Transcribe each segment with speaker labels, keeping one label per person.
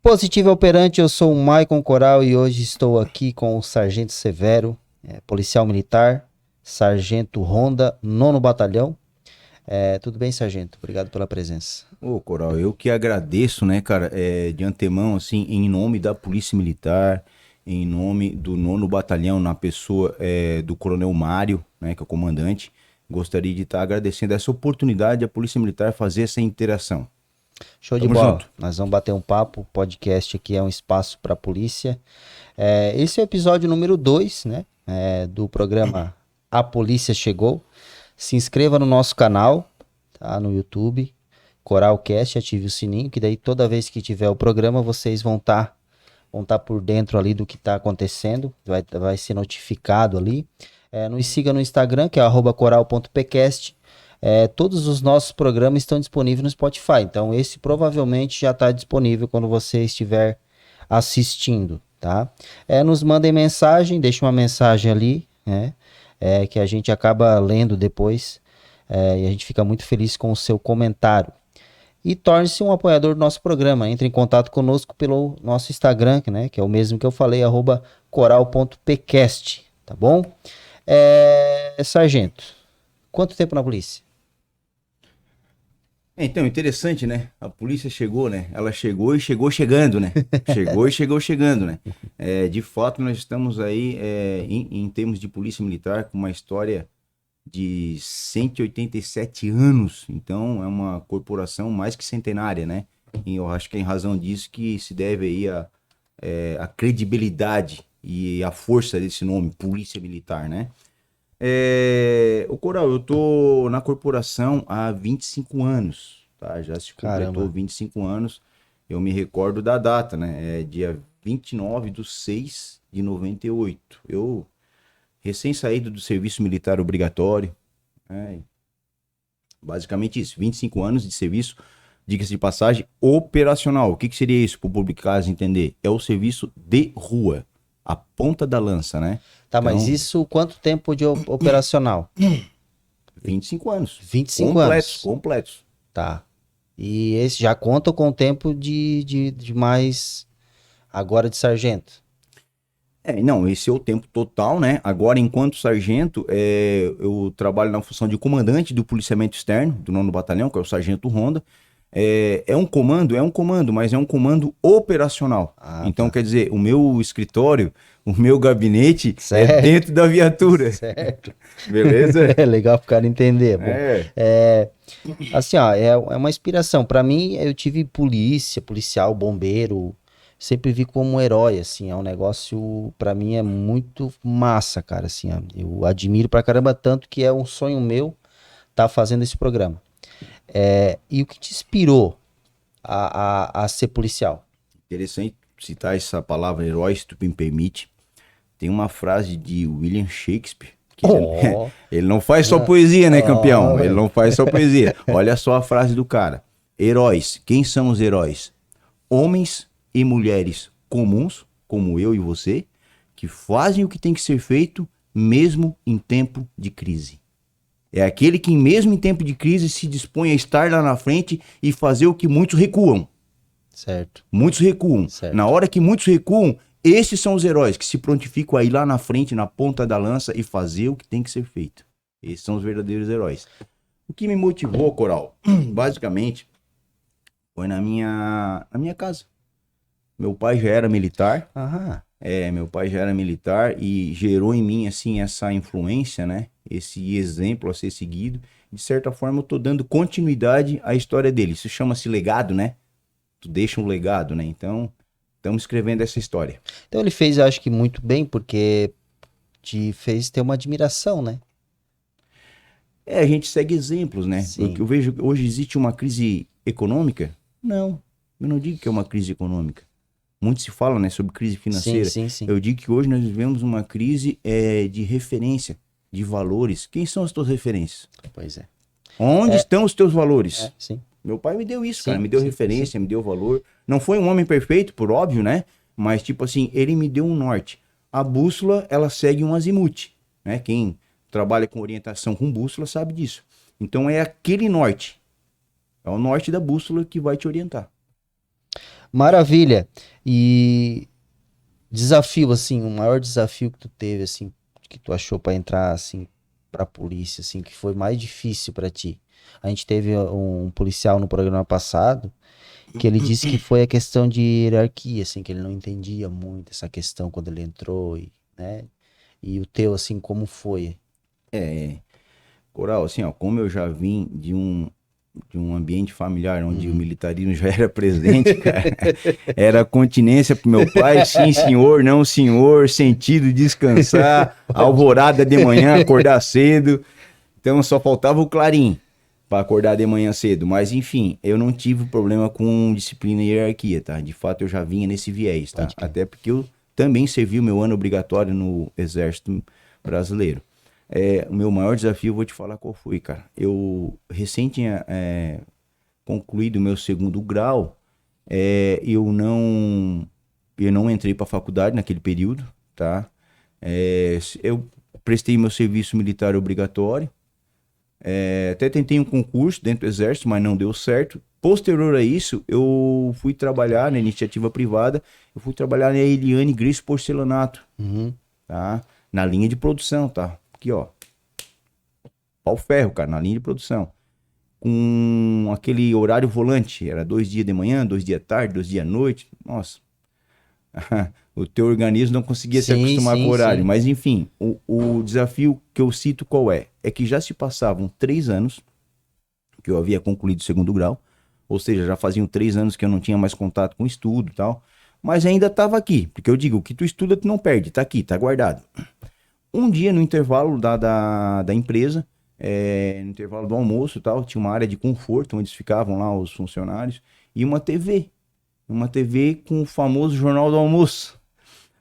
Speaker 1: Positivo Operante, eu sou o Maicon Coral e hoje estou aqui com o Sargento Severo, policial militar, Sargento Ronda, 9º Batalhão. Tudo bem, Sargento? Obrigado pela presença.
Speaker 2: Ô, Coral, eu que agradeço, né, cara, de antemão, assim, em nome da Polícia Militar, em nome do 9º Batalhão, na pessoa do Coronel Mário, né, que é o comandante, gostaria de estar agradecendo essa oportunidade da Polícia Militar fazer essa interação.
Speaker 1: Show de
Speaker 2: Tamo
Speaker 1: bola.
Speaker 2: junto.
Speaker 1: Nós vamos bater um papo. O podcast aqui é um espaço para a polícia. Esse é o episódio número 2, né, do programa A Polícia Chegou. Se inscreva no nosso canal, tá, no YouTube, Coralcast, ative o sininho, que daí toda vez que tiver o programa vocês vão tá por dentro ali do que está acontecendo, vai ser notificado ali. Nos siga no Instagram, que é @coral.pcast. Todos os nossos programas estão disponíveis no Spotify, então esse provavelmente já está disponível quando você estiver assistindo, tá? Nos mandem mensagem, deixe uma mensagem ali, né? Que a gente acaba lendo depois, e a gente fica muito feliz com o seu comentário. E torne-se um apoiador do nosso programa, entre em contato conosco pelo nosso Instagram, né? Que é o mesmo que eu falei, @coral.pcast, tá bom? Sargento, quanto tempo na polícia?
Speaker 2: Então, interessante, né? A polícia chegou, né? Ela chegou e chegou chegando, né? Chegou e chegou chegando, né? De fato, nós estamos aí, em termos de polícia militar, com uma história de 187 anos. Então, é uma corporação mais que centenária, né? E eu acho que é em razão disso que se deve aí a credibilidade e a força desse nome, Polícia Militar, né? Ô Coral, eu tô na corporação há 25 anos, tá? Já se completou.
Speaker 1: Caramba.
Speaker 2: 25 anos. Eu me recordo da data, né? Dia 29/6/98. Eu recém saído do serviço militar obrigatório, né? Basicamente isso, 25 anos de serviço, diga-se de passagem, operacional. O que seria isso, para o público caso entender? É o serviço de rua, a ponta da lança, né?
Speaker 1: Tá,
Speaker 2: Então,
Speaker 1: mas isso quanto tempo de operacional?
Speaker 2: 25 anos.
Speaker 1: 25
Speaker 2: Completos,
Speaker 1: anos.
Speaker 2: completos.
Speaker 1: Tá. E esse já conta com o tempo de mais agora de sargento.
Speaker 2: Não, esse é o tempo total, né? Agora, enquanto sargento, eu trabalho na função de comandante do policiamento externo do 9º Batalhão, que é o Sargento Ronda. É um comando, mas é um comando operacional. Então,
Speaker 1: Tá.
Speaker 2: quer dizer, o meu escritório, o meu gabinete
Speaker 1: Certo.
Speaker 2: é dentro da viatura.
Speaker 1: Certo.
Speaker 2: Beleza?
Speaker 1: É legal pro cara entender. Bom,
Speaker 2: É.
Speaker 1: assim, ó, é uma inspiração. Pra mim, eu tive policial, bombeiro, sempre vi como um herói, assim, é um negócio, pra mim, é muito massa, cara, assim, ó, eu admiro pra caramba, tanto que é um sonho meu tá fazendo esse programa. E o que te inspirou a ser policial?
Speaker 2: Interessante citar essa palavra herói, se tu me permite. Tem uma frase de William Shakespeare, que
Speaker 1: Oh,
Speaker 2: ele não faz só poesia, né, campeão?
Speaker 1: oh,
Speaker 2: Ele não faz só poesia. Olha só a frase do cara. Heróis. Quem são os heróis? Homens e mulheres comuns, como eu e você, que fazem o que tem que ser feito mesmo em tempo de crise. É aquele que mesmo em tempo de crise se dispõe a estar lá na frente e fazer o que muitos recuam.
Speaker 1: certo.
Speaker 2: Muitos recuam.
Speaker 1: Certo.
Speaker 2: Na hora que muitos recuam, esses são os heróis que se prontificam a ir lá na frente, na ponta da lança e fazer o que tem que ser feito. Esses são os verdadeiros heróis. O que me motivou, Coral, basicamente, foi na minha casa. Meu pai já era militar.
Speaker 1: Aham.
Speaker 2: Meu pai já era militar e gerou em mim, assim, essa influência, né? Esse exemplo a ser seguido. De certa forma, eu tô dando continuidade à história dele. Isso chama-se legado, né? Tu deixa um legado, né? Então, estamos escrevendo essa história.
Speaker 1: Então ele fez, eu acho que muito bem, porque te fez ter uma admiração, né?
Speaker 2: A gente segue exemplos, né?
Speaker 1: Sim.
Speaker 2: Eu vejo que hoje existe uma crise econômica. Não, eu não digo que é uma crise econômica. Muito se fala, né, sobre crise financeira.
Speaker 1: Sim.
Speaker 2: Eu digo que hoje nós vivemos uma crise de referência, de valores. Quem são as tuas referências?
Speaker 1: Pois é.
Speaker 2: Onde estão os teus valores?
Speaker 1: Sim.
Speaker 2: Meu pai me deu isso,
Speaker 1: Sim,
Speaker 2: cara. Me deu referência, me deu valor. Não foi um homem perfeito, por óbvio, né? Mas, tipo assim, ele me deu um norte. A bússola, ela segue um azimuth, né? Quem trabalha com orientação com bússola sabe disso. Então, é aquele norte. É o norte da bússola que vai te orientar.
Speaker 1: Maravilha. E desafio, assim, o maior desafio que tu teve, assim, que tu achou pra entrar, assim, pra polícia, assim, que foi mais difícil pra ti. A gente teve um policial no programa passado que ele disse que foi a questão de hierarquia, assim, que ele não entendia muito essa questão quando ele entrou, e, né? E o teu, assim, como foi?
Speaker 2: É, Coral, assim, ó, como eu já vim de um ambiente familiar onde o
Speaker 1: Uhum.
Speaker 2: militarismo já era presente, cara, era continência pro meu pai, sim senhor, não senhor, sentido descansar, alvorada de manhã, acordar cedo, então só faltava o clarim para acordar de manhã cedo, mas enfim, eu não tive problema com disciplina e hierarquia, tá? De fato eu já vinha nesse viés, tá?
Speaker 1: Pode crer.
Speaker 2: Até porque eu também servi o meu ano obrigatório no Exército Brasileiro. O meu maior desafio, eu vou te falar qual foi, cara. Eu recém tinha concluído o meu segundo grau, eu não entrei para faculdade naquele período, tá? Eu prestei meu serviço militar obrigatório, até tentei um concurso dentro do Exército, mas não deu certo. Posterior a isso, eu fui trabalhar na iniciativa privada, eu fui trabalhar na Eliane Gris Porcelanato,
Speaker 1: Uhum.
Speaker 2: tá? Na linha de produção, tá? Aqui, ó, pau ferro, cara, na linha de produção. Com aquele horário volante, era 2 dias de manhã, 2 dias à tarde, 2 dias à noite. Nossa, o teu organismo não conseguia se
Speaker 1: Sim,
Speaker 2: acostumar com o
Speaker 1: sim,
Speaker 2: horário.
Speaker 1: sim.
Speaker 2: Mas enfim, o desafio que eu cito qual é? É que já se passavam 3 anos que eu havia concluído o segundo grau, ou seja, já faziam 3 anos que eu não tinha mais contato com estudo e tal, mas ainda estava aqui, porque eu digo, o que tu estuda tu não perde, tá aqui, tá guardado. Um dia no intervalo da empresa, no intervalo do almoço e tal, tinha uma área de conforto onde ficavam lá os funcionários, e uma TV com o famoso Jornal do Almoço.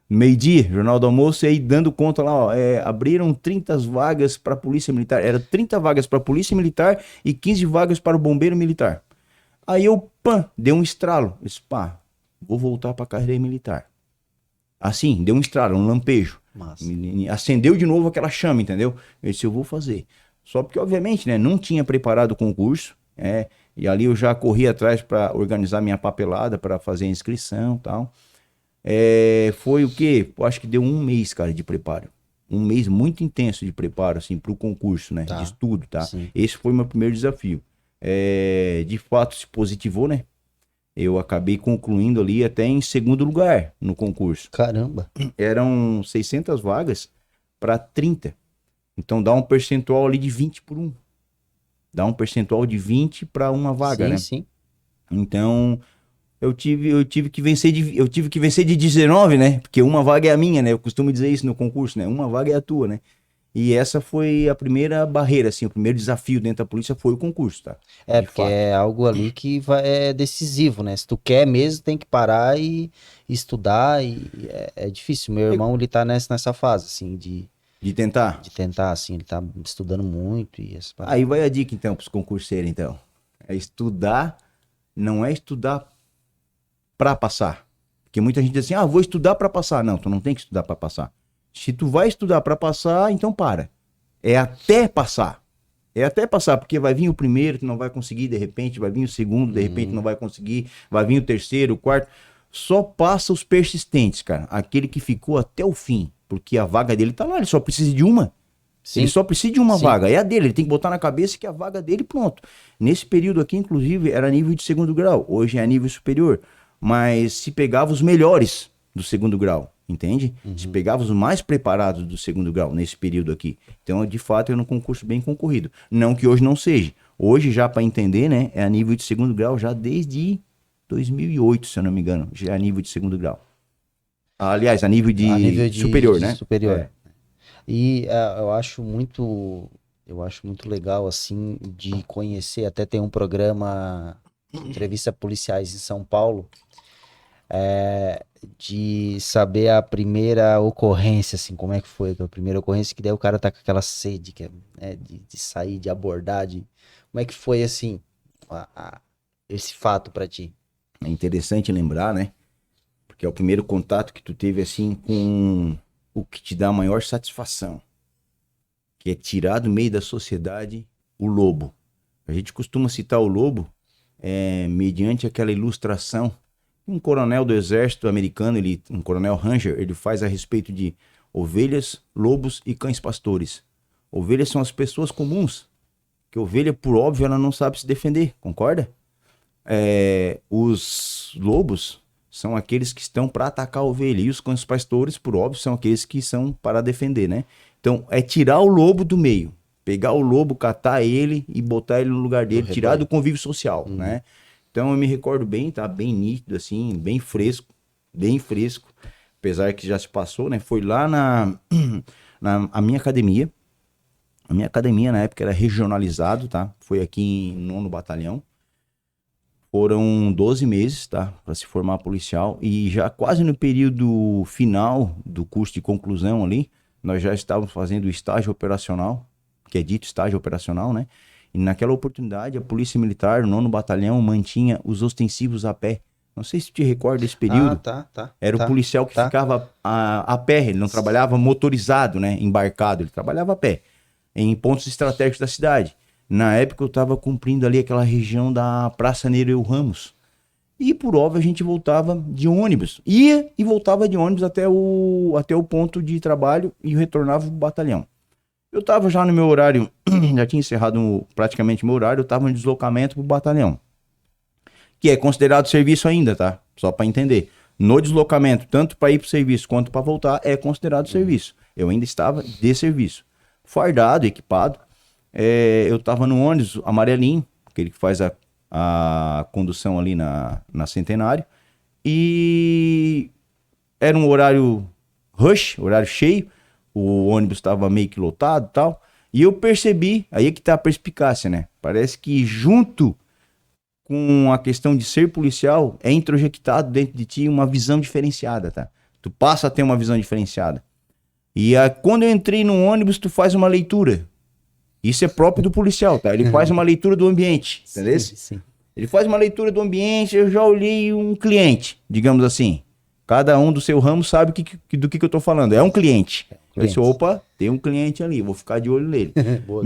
Speaker 2: Meio-dia, Jornal do Almoço, e aí dando conta lá, ó, abriram 30 vagas para a Polícia Militar. Era 30 vagas para a Polícia Militar e 15 vagas para o Bombeiro Militar. Aí eu, dei um estralo. Eu disse, vou voltar para a carreira militar. Assim, deu um estralo, um lampejo.
Speaker 1: Massa.
Speaker 2: Acendeu de novo aquela chama, entendeu? Eu disse, eu vou fazer. Só porque, obviamente, né, não tinha preparado o concurso, e ali eu já corri atrás para organizar minha papelada, para fazer a inscrição e tal. Foi o quê? Eu acho que deu um mês, cara, de preparo. Um mês muito intenso de preparo, assim, pro concurso, né? De
Speaker 1: Tá.
Speaker 2: estudo, tá?
Speaker 1: Sim.
Speaker 2: Esse foi o meu primeiro desafio. De fato, se positivou, né? Eu acabei concluindo ali até em segundo lugar no concurso.
Speaker 1: Caramba.
Speaker 2: Eram 600 vagas para 30. Então dá um percentual ali de 20 por 1. Dá um percentual de 20 para uma vaga,
Speaker 1: Sim,
Speaker 2: né?
Speaker 1: sim.
Speaker 2: Então, eu tive que vencer de 19, né? Porque uma vaga é a minha, né? Eu costumo dizer isso no concurso, né? Uma vaga é a tua, né? E essa foi a primeira barreira, assim, o primeiro desafio dentro da polícia foi o concurso, tá?
Speaker 1: É,
Speaker 2: De
Speaker 1: porque
Speaker 2: fato.
Speaker 1: é algo ali que é decisivo, né? Se tu quer mesmo, tem que parar e estudar, e é difícil. Meu
Speaker 2: É,
Speaker 1: irmão, ele tá nessa fase, assim,
Speaker 2: de tentar.
Speaker 1: de tentar, assim, ele tá estudando muito e essa parada.
Speaker 2: Aí vai a dica, então, pros concurseiros, então. É estudar, não é estudar pra passar. Porque muita gente diz assim, vou estudar pra passar. Não, tu não tem que estudar pra passar. Se tu vai estudar pra passar, então para. É até passar. É até passar, porque vai vir o primeiro, tu não vai conseguir, de repente, vai vir o segundo, de repente
Speaker 1: Uhum.
Speaker 2: não vai conseguir, vai vir o terceiro, o quarto. Só passa os persistentes, cara. Aquele que ficou até o fim. Porque a vaga dele tá lá, ele só precisa de uma. Ele
Speaker 1: Sim,
Speaker 2: só precisa de uma
Speaker 1: sim.
Speaker 2: vaga, é a dele, ele tem que botar na cabeça que é a vaga dele, pronto. Nesse período aqui, inclusive, era nível de segundo grau, hoje é nível superior. Mas se pegava os melhores do segundo grau, entende? Se
Speaker 1: Uhum.
Speaker 2: pegava os mais preparados do segundo grau nesse período aqui. Então, de fato, era um concurso bem concorrido. Não que hoje não seja. Hoje, já para entender, né, é a nível de segundo grau já desde 2008, se eu não me engano, já é a nível de segundo grau. Aliás, a nível
Speaker 1: A nível
Speaker 2: de superior,
Speaker 1: de
Speaker 2: né?
Speaker 1: superior.
Speaker 2: É.
Speaker 1: E eu acho muito legal, assim, de conhecer, até tem um programa que entrevista policiais em São Paulo, de saber a primeira ocorrência, assim, como é que foi a primeira ocorrência, que daí o cara tá com aquela sede, que é, né, de sair, de abordar, como é que foi, assim, esse fato pra ti?
Speaker 2: É interessante lembrar, né? Porque é o primeiro contato que tu teve assim com o que te dá a maior satisfação, que é tirar do meio da sociedade o lobo. A gente costuma citar o lobo mediante aquela ilustração Um coronel do exército americano, um coronel Ranger, ele faz a respeito de ovelhas, lobos e cães pastores. Ovelhas são as pessoas comuns, que ovelha, por óbvio, ela não sabe se defender, concorda? Os lobos são aqueles que estão para atacar a ovelha, e os cães pastores, por óbvio, são aqueles que são para defender, né? Então, é tirar o lobo do meio, pegar o lobo, catar ele e botar ele no lugar dele, tirar do convívio social, né? Então, eu me recordo bem, tá? Bem nítido, assim, bem fresco, apesar que já se passou, né? Foi lá a minha academia. A minha academia, na época, era regionalizado, tá? Foi aqui em 9º Batalhão. Foram 12 meses, tá? Para se formar policial. E já quase no período final do curso de conclusão ali, nós já estávamos fazendo o estágio operacional, que é dito estágio operacional, né? E naquela oportunidade, a Polícia Militar, o 9º Batalhão, mantinha os ostensivos a pé. Não sei se tu te recorda desse período. Era o policial que ficava a pé, ele não trabalhava motorizado, né? Embarcado, ele trabalhava a pé, em pontos estratégicos da cidade. Na época eu estava cumprindo ali aquela região da Praça Nereu Ramos. E por óbvio a gente voltava de ônibus. Ia e voltava de ônibus até o ponto de trabalho e retornava pro batalhão. Eu estava já no meu horário, já tinha encerrado praticamente o meu horário, eu estava em deslocamento pro batalhão. Que é considerado serviço ainda, tá? Só para entender. No deslocamento, tanto para ir pro serviço quanto para voltar, é considerado serviço. Eu ainda estava de serviço. Fardado, equipado. Eu estava no ônibus amarelinho, aquele que faz a condução ali na Centenário. E era um horário rush, horário cheio. O ônibus estava meio que lotado e tal. E eu percebi, aí é que tá a perspicácia, né? Parece que junto com a questão de ser policial, é introjectado dentro de ti uma visão diferenciada, tá? Tu passa a ter uma visão diferenciada. E quando eu entrei no ônibus, tu faz uma leitura. Isso é próprio do policial, tá? Ele faz uma leitura do ambiente, entendeu? Sim. Ele faz uma leitura do ambiente, eu já olhei um cliente, digamos assim. Cada um do seu ramo sabe do que eu tô falando. É um cliente. Eu disse, opa, tem um cliente ali, vou ficar de olho nele. Boa,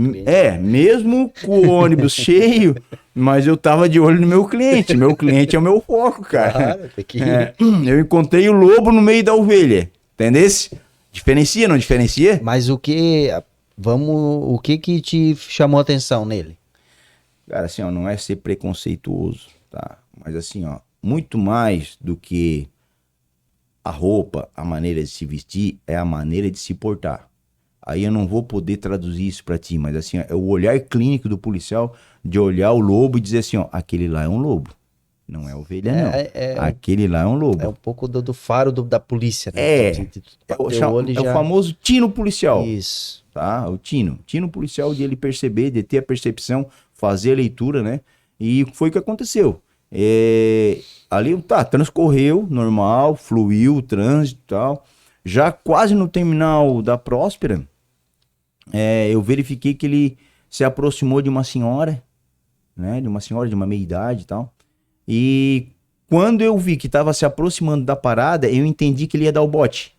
Speaker 2: mesmo com o ônibus cheio, mas eu tava de olho no meu cliente. Meu cliente é o meu foco, cara. Claro, tem que... eu encontrei o lobo no meio da ovelha, entendesse? Diferencia, não diferencia?
Speaker 1: Mas o que te chamou a atenção nele?
Speaker 2: Cara, assim, ó, não é ser preconceituoso, tá? Mas assim, ó, muito mais do que a roupa, a maneira de se vestir, é a maneira de se portar. Aí eu não vou poder traduzir isso pra ti, mas assim, ó, é o olhar clínico do policial de olhar o lobo e dizer assim, ó, aquele lá é um lobo. Não é ovelha, não. Aquele lá é um lobo.
Speaker 1: É um pouco do faro da polícia, né?
Speaker 2: O famoso tino policial.
Speaker 1: Isso.
Speaker 2: Tá? O tino policial de ele perceber, de ter a percepção, fazer a leitura, né? E foi o que aconteceu. Ali, transcorreu, normal, fluiu o trânsito e tal. Já quase no terminal da Próspera, eu verifiquei que ele se aproximou de uma senhora, né? De uma senhora de uma meia-idade e tal. E quando eu vi que estava se aproximando da parada, eu entendi que ele ia dar o bote.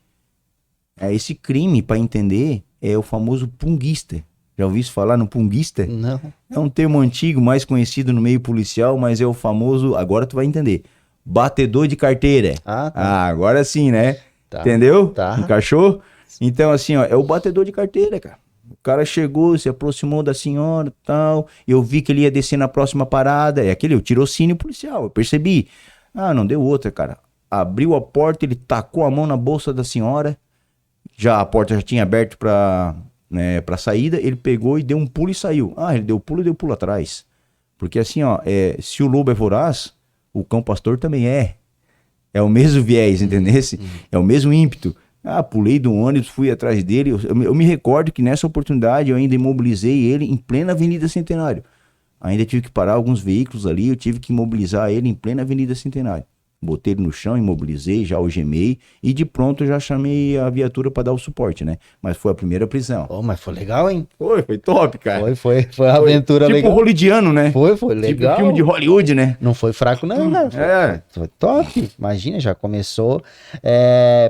Speaker 2: Esse crime, para entender, é o famoso punguista. Já ouviu isso falar no punguista?
Speaker 1: Não.
Speaker 2: É um termo antigo, mais conhecido no meio policial, mas é o famoso, agora tu vai entender, batedor de carteira. Agora sim, né? Tá. Entendeu?
Speaker 1: Tá.
Speaker 2: Encaixou? Então, assim, ó, é o batedor de carteira, cara. O cara chegou, se aproximou da senhora e tal. Eu vi que ele ia descer na próxima parada. É aquele, o tirocínio policial. Eu percebi. Não deu outra, cara. Abriu a porta, ele tacou a mão na bolsa da senhora. A porta já tinha aberto pra saída. Ele pegou e deu um pulo e saiu. Ele deu pulo atrás. Porque assim, ó, se o lobo é voraz, o cão pastor também é. É o mesmo viés, entendesse? É o mesmo ímpeto. Pulei do ônibus, fui atrás dele. Eu me recordo que nessa oportunidade eu ainda imobilizei ele em plena Avenida Centenário. Ainda tive que parar alguns veículos ali, eu tive que imobilizar ele em plena Avenida Centenário. Botei ele no chão, imobilizei, já algemei e de pronto já chamei a viatura para dar o suporte, né? Mas foi a primeira prisão.
Speaker 1: Mas foi legal, hein?
Speaker 2: Foi top, cara.
Speaker 1: Foi uma aventura legal.
Speaker 2: Tipo hollywoodiano, né?
Speaker 1: Foi legal.
Speaker 2: Tipo filme de Hollywood, né?
Speaker 1: Não foi fraco não, né? Foi top. Imagina, já começou.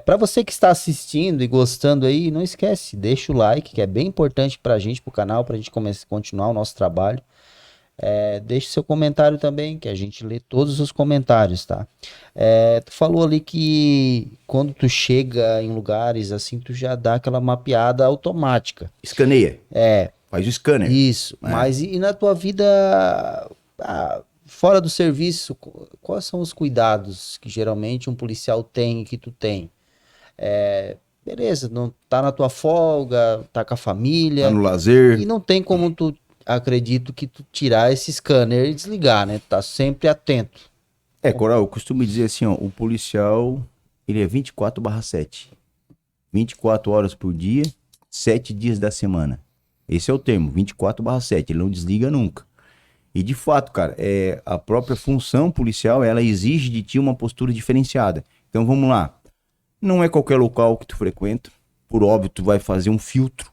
Speaker 1: Para você que está assistindo e gostando aí, não esquece, deixa o like, que é bem importante pra gente, pro canal, pra gente continuar o nosso trabalho. Deixe seu comentário também, que a gente lê todos os comentários, tá? Tu falou ali que quando tu chega em lugares assim, tu já dá aquela mapeada automática.
Speaker 2: Escaneia. Faz o scanner.
Speaker 1: Isso. Mas e na tua vida fora do serviço, quais são os cuidados que geralmente um policial tem e que tu tem? Beleza, não tá na tua folga, tá com a família.
Speaker 2: Tá no lazer.
Speaker 1: E não tem como tu, acredito que tu tirar esse scanner e desligar, né? Tu tá sempre atento.
Speaker 2: Coral, eu costumo dizer assim, ó, o policial, ele é 24/7. 24 horas por dia, 7 dias da semana. Esse é o termo, 24/7, ele não desliga nunca. E de fato, cara, a própria função policial, ela exige de ti uma postura diferenciada. Então vamos lá. Não é qualquer local que tu frequenta. Por óbvio, tu vai fazer um filtro.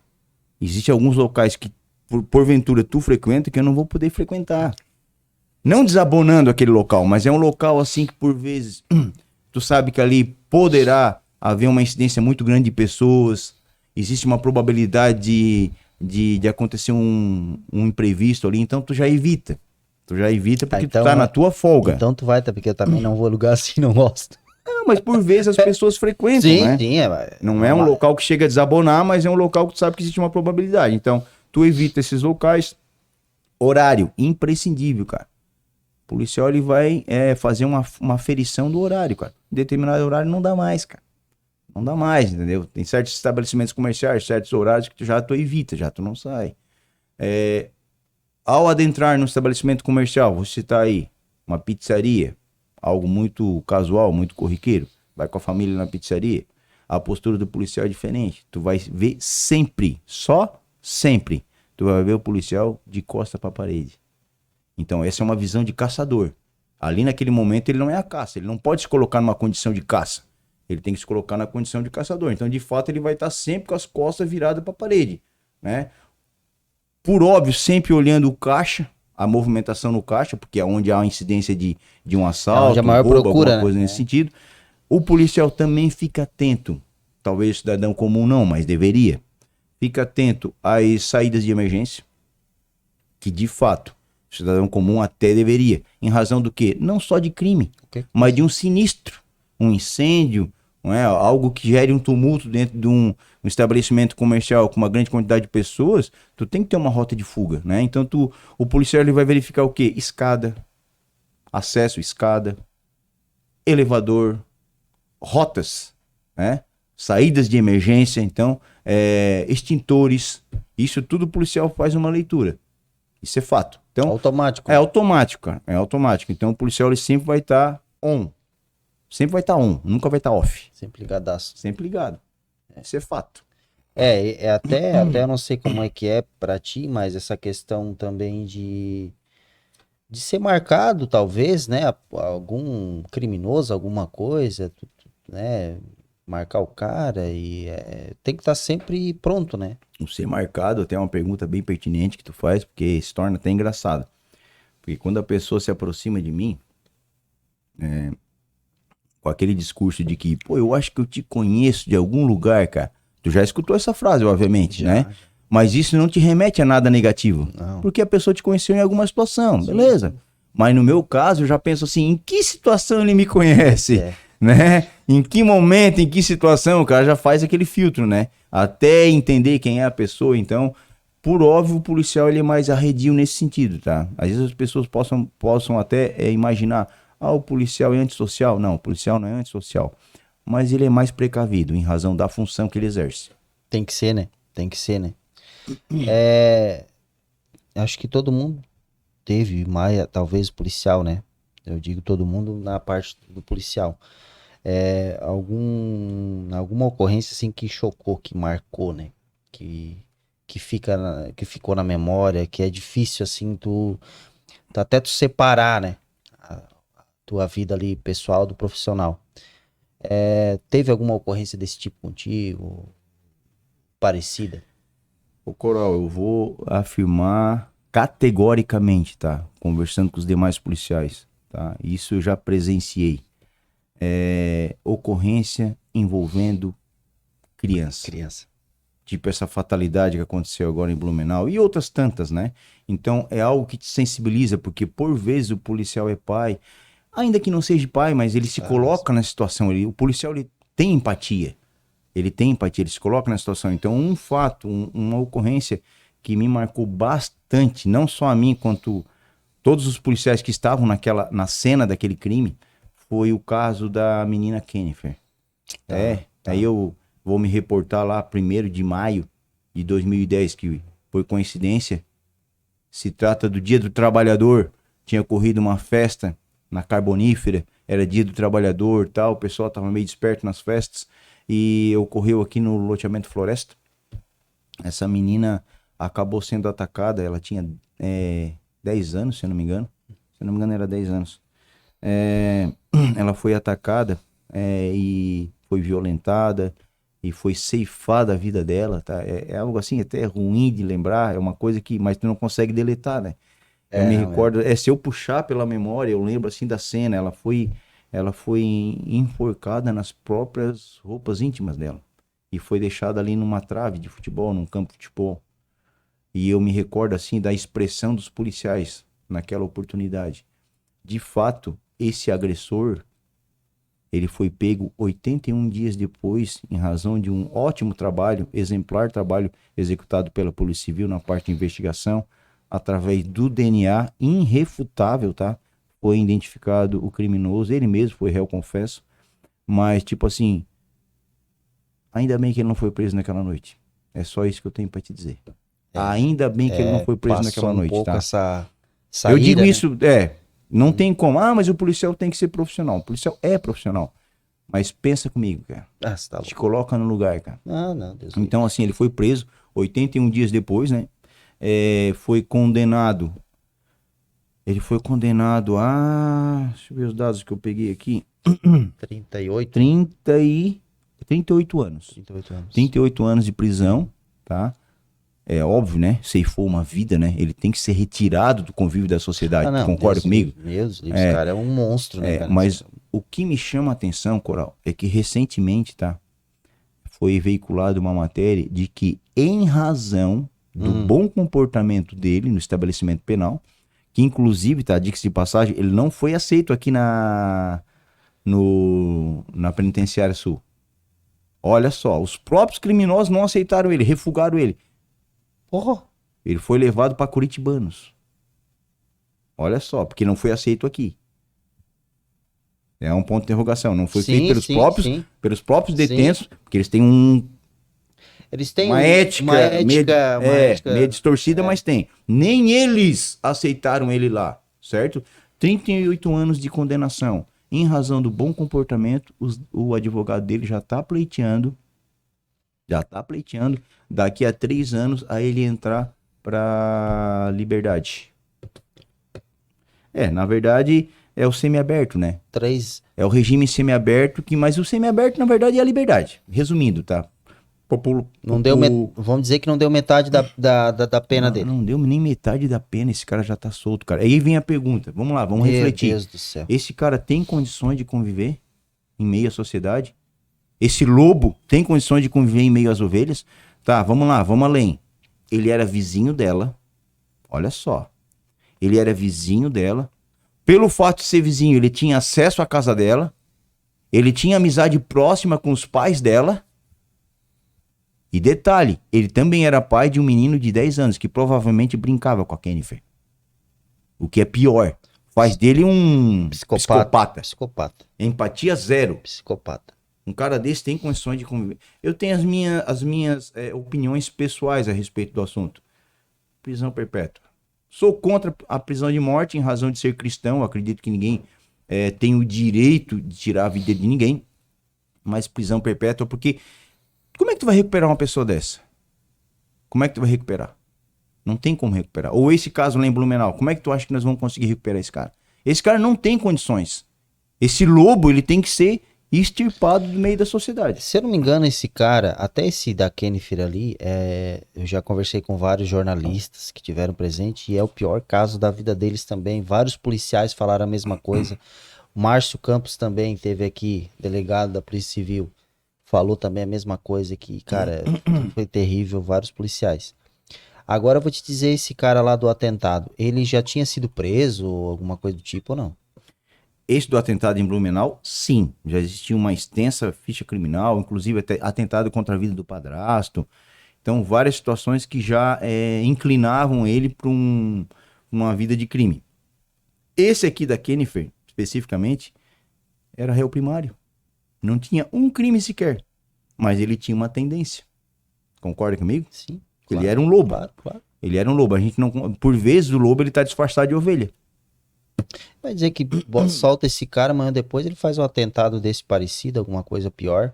Speaker 2: Existem alguns locais que, porventura, tu frequenta que eu não vou poder frequentar. Não desabonando aquele local, mas é um local assim que, por vezes, tu sabe que ali poderá haver uma incidência muito grande de pessoas. Existe uma probabilidade de acontecer um imprevisto ali. Então, tu já evita. Tu já evita porque
Speaker 1: então,
Speaker 2: tu tá na tua folga.
Speaker 1: Então tu vai, tá? Porque eu também não vou a lugar assim, não gosto.
Speaker 2: Não, mas por vezes as pessoas frequentam,
Speaker 1: Sim,
Speaker 2: né?
Speaker 1: sim.
Speaker 2: Não é um local que chega a desabonar, mas é um local que tu sabe que existe uma probabilidade. Então, tu evita esses locais. Horário, imprescindível, cara. O policial, ele vai fazer uma aferição do horário, cara. Em determinado horário não dá mais, cara. Não dá mais, entendeu? Tem certos estabelecimentos comerciais, certos horários que tu evita, já tu não sai. Ao adentrar no estabelecimento comercial, vou citar aí, uma pizzaria, algo muito casual, muito corriqueiro, vai com a família na pizzaria, a postura do policial é diferente. Tu vai ver sempre, só sempre, tu vai ver o policial de costa para a parede. Então essa é uma visão de caçador. Ali naquele momento ele não é a caça, ele não pode se colocar numa condição de caça. Ele tem que se colocar na condição de caçador. Então, de fato, ele vai estar sempre com as costas viradas para a parede, né? Por óbvio, sempre olhando o caixa, a movimentação no caixa, porque é onde há a incidência de um assalto,
Speaker 1: onde a maior
Speaker 2: roubo,
Speaker 1: procura,
Speaker 2: alguma coisa nesse sentido. O policial também fica atento, talvez o cidadão comum não, mas deveria. Fica atento às saídas de emergência, que de fato, o cidadão comum até deveria. Em razão do quê? Não só de crime, mas de um sinistro, um incêndio, não é? Algo que gere um tumulto dentro de um estabelecimento comercial com uma grande quantidade de pessoas, tu tem que ter uma rota de fuga, né? Então o policial ele vai verificar o quê? Escada, acesso, escada, elevador, rotas, né? Saídas de emergência, então, extintores, isso tudo o policial faz uma leitura. Isso é fato. Então,
Speaker 1: automático.
Speaker 2: É automático, cara. É automático. Então o policial ele sempre vai estar on. Sempre vai estar on, nunca vai estar off.
Speaker 1: Sempre ligadaço.
Speaker 2: Sempre ligado. Isso é fato.
Speaker 1: Até eu não sei como é que é pra ti, mas essa questão também de ser marcado, talvez, né? Algum criminoso, alguma coisa, né? Marcar o cara e tem que estar sempre pronto, né?
Speaker 2: O ser marcado, até uma pergunta bem pertinente que tu faz, porque se torna até engraçado. Porque quando a pessoa se aproxima de mim, com aquele discurso de que, pô, eu acho que eu te conheço de algum lugar, cara. Tu já escutou essa frase, obviamente, né? Mas isso não te remete a nada negativo.
Speaker 1: Não.
Speaker 2: Porque a pessoa te conheceu em alguma situação, beleza. Mas no meu caso, eu já penso assim, em que situação ele me conhece? Né? Em que momento, em que situação, o cara já faz aquele filtro, né? Até entender quem é a pessoa. Então, por óbvio, o policial ele é mais arredio nesse sentido, tá? Às vezes as pessoas possam até imaginar, o policial é antissocial. Não, o policial não é antissocial. Mas ele é mais precavido em razão da função que ele exerce.
Speaker 1: Tem que ser, né? Tem que ser, né? Acho que todo mundo teve mais, talvez, policial, né? Eu digo todo mundo na parte do policial. Alguma ocorrência assim que chocou, que marcou, né? Que ficou na memória, que é difícil assim tu até tu separar, né? A tua vida ali pessoal do profissional. Teve alguma ocorrência desse tipo contigo? Parecida?
Speaker 2: Ô Coral, eu vou afirmar categoricamente, tá? Conversando com os demais policiais, tá? Isso eu já presenciei. Ocorrência envolvendo criança. tipo essa fatalidade que aconteceu agora em Blumenau, e outras tantas, né? Então é algo que te sensibiliza, porque por vezes o policial é pai, ainda que não seja pai, mas ele se coloca na situação, o policial ele tem empatia, ele se coloca na situação. Então um fato, uma ocorrência que me marcou bastante, não só a mim, quanto todos os policiais que estavam na cena daquele crime, foi o caso da menina Kennifer. Aí eu vou me reportar lá 1º de maio de 2010, que por coincidência, se trata do Dia do Trabalhador, tinha ocorrido uma festa na Carbonífera, era Dia do Trabalhador e tal, o pessoal estava meio desperto nas festas, e ocorreu aqui no loteamento Floresta. Essa menina acabou sendo atacada, ela tinha 10 anos, se eu não me engano. Se eu não me engano, era 10 anos. Ela foi atacada e foi violentada e foi ceifada a vida dela, tá? É algo assim até ruim de lembrar, é uma coisa que, mas tu não consegue deletar, né? Eu me recordo, se eu puxar pela memória, eu lembro assim da cena, ela foi enforcada nas próprias roupas íntimas dela e foi deixada ali numa trave de futebol, num campo de futebol. E eu me recordo assim da expressão dos policiais naquela oportunidade. De fato, esse agressor, ele foi pego 81 dias depois, em razão de um ótimo trabalho, exemplar trabalho executado pela Polícia Civil na parte de investigação, através do DNA irrefutável, tá? Foi identificado o criminoso, ele mesmo foi réu, confesso, mas tipo assim, ainda bem que ele não foi preso naquela noite. É só isso que eu tenho pra te dizer. Ainda bem que ele não foi preso naquela noite,
Speaker 1: pouco
Speaker 2: tá?
Speaker 1: essa
Speaker 2: Eu digo
Speaker 1: ira,
Speaker 2: isso, não tem como. Mas o policial tem que ser profissional. O policial é profissional. Mas pensa comigo, cara.
Speaker 1: Você tá
Speaker 2: Te coloca no lugar, cara.
Speaker 1: não, Deus
Speaker 2: Então, assim, ele foi preso 81 dias depois, né? Foi condenado. Ele foi condenado a... Deixa eu ver os dados que eu peguei aqui.
Speaker 1: 38?
Speaker 2: 38 anos.
Speaker 1: 38 anos.
Speaker 2: 38 anos de prisão, tá? É óbvio, né? Ceifou uma vida, né? Ele tem que ser retirado do convívio da sociedade. Tu concorda comigo?
Speaker 1: Deus, esse cara é um monstro, né, cara?
Speaker 2: Mas o que me chama a atenção, Coral, é que recentemente, tá? Foi veiculada uma matéria de que, em razão do bom comportamento dele no estabelecimento penal, que inclusive, tá? Diga-se de passagem, ele não foi aceito aqui na Penitenciária Sul. Olha só, os próprios criminosos não aceitaram ele, refugaram ele.
Speaker 1: Porra.
Speaker 2: Ele foi levado para Curitibanos. Olha só, porque não foi aceito aqui. É um ponto de interrogação. Não foi feito pelos próprios detentos, porque eles têm
Speaker 1: eles têm
Speaker 2: uma ética meio distorcida, mas tem. Nem eles aceitaram ele lá, certo? 38 anos de condenação. Em razão do bom comportamento, o advogado dele já está pleiteando daqui a 3 anos a ele entrar para liberdade. Na verdade, é o semiaberto, né?
Speaker 1: 3.
Speaker 2: É o regime semiaberto, mas o semiaberto, na verdade, é a liberdade. Resumindo, tá?
Speaker 1: Vamos dizer que não deu metade da pena dele.
Speaker 2: Não deu nem metade da pena, esse cara já tá solto, cara. Aí vem a pergunta, vamos lá, vamos refletir.
Speaker 1: Meu Deus do céu.
Speaker 2: Esse cara tem condições de conviver em meio à sociedade? Esse lobo tem condições de conviver em meio às ovelhas? Tá, vamos lá, vamos além. Ele era vizinho dela, olha só. Ele era vizinho dela. Pelo fato de ser vizinho, ele tinha acesso à casa dela. Ele tinha amizade próxima com os pais dela. E detalhe, ele também era pai de um menino de 10 anos, que provavelmente brincava com a Kennifer. O que é pior. Faz dele um psicopata. Empatia zero.
Speaker 1: Psicopata.
Speaker 2: Um cara desse tem condições de conviver. Eu tenho as minhas opiniões pessoais a respeito do assunto. Prisão perpétua. Sou contra a prisão de morte em razão de ser cristão. Eu acredito que ninguém tem o direito de tirar a vida de ninguém. Mas prisão perpétua, porque... Como é que tu vai recuperar uma pessoa dessa? Como é que tu vai recuperar? Não tem como recuperar. Ou esse caso lá em Blumenau, como é que tu acha que nós vamos conseguir recuperar esse cara? Esse cara não tem condições. Esse lobo, ele tem que ser extirpado do meio da sociedade.
Speaker 1: Se eu não me engano, esse cara, até esse da Kennifer ali, eu já conversei com vários jornalistas que tiveram presente e é o pior caso da vida deles também. Vários policiais falaram a mesma coisa. O Márcio Campos também teve aqui, delegado da Polícia Civil, falou também a mesma coisa que, cara, foi terrível, vários policiais. Agora eu vou te dizer, esse cara lá do atentado, ele já tinha sido preso ou alguma coisa do tipo ou não?
Speaker 2: Esse do atentado em Blumenau, sim, já existia uma extensa ficha criminal, inclusive até atentado contra a vida do padrasto. Então, várias situações que já inclinavam ele para uma vida de crime. Esse aqui da Kennifer, especificamente, era réu primário. Não tinha um crime sequer, mas ele tinha uma tendência. Concorda comigo?
Speaker 1: Sim.
Speaker 2: Ele era um lobo.
Speaker 1: Claro, claro.
Speaker 2: Ele era um lobo. A gente não, por vezes o lobo ele tá disfarçado de ovelha.
Speaker 1: Vai dizer que solta esse cara, amanhã depois ele faz um atentado desse parecido, alguma coisa pior.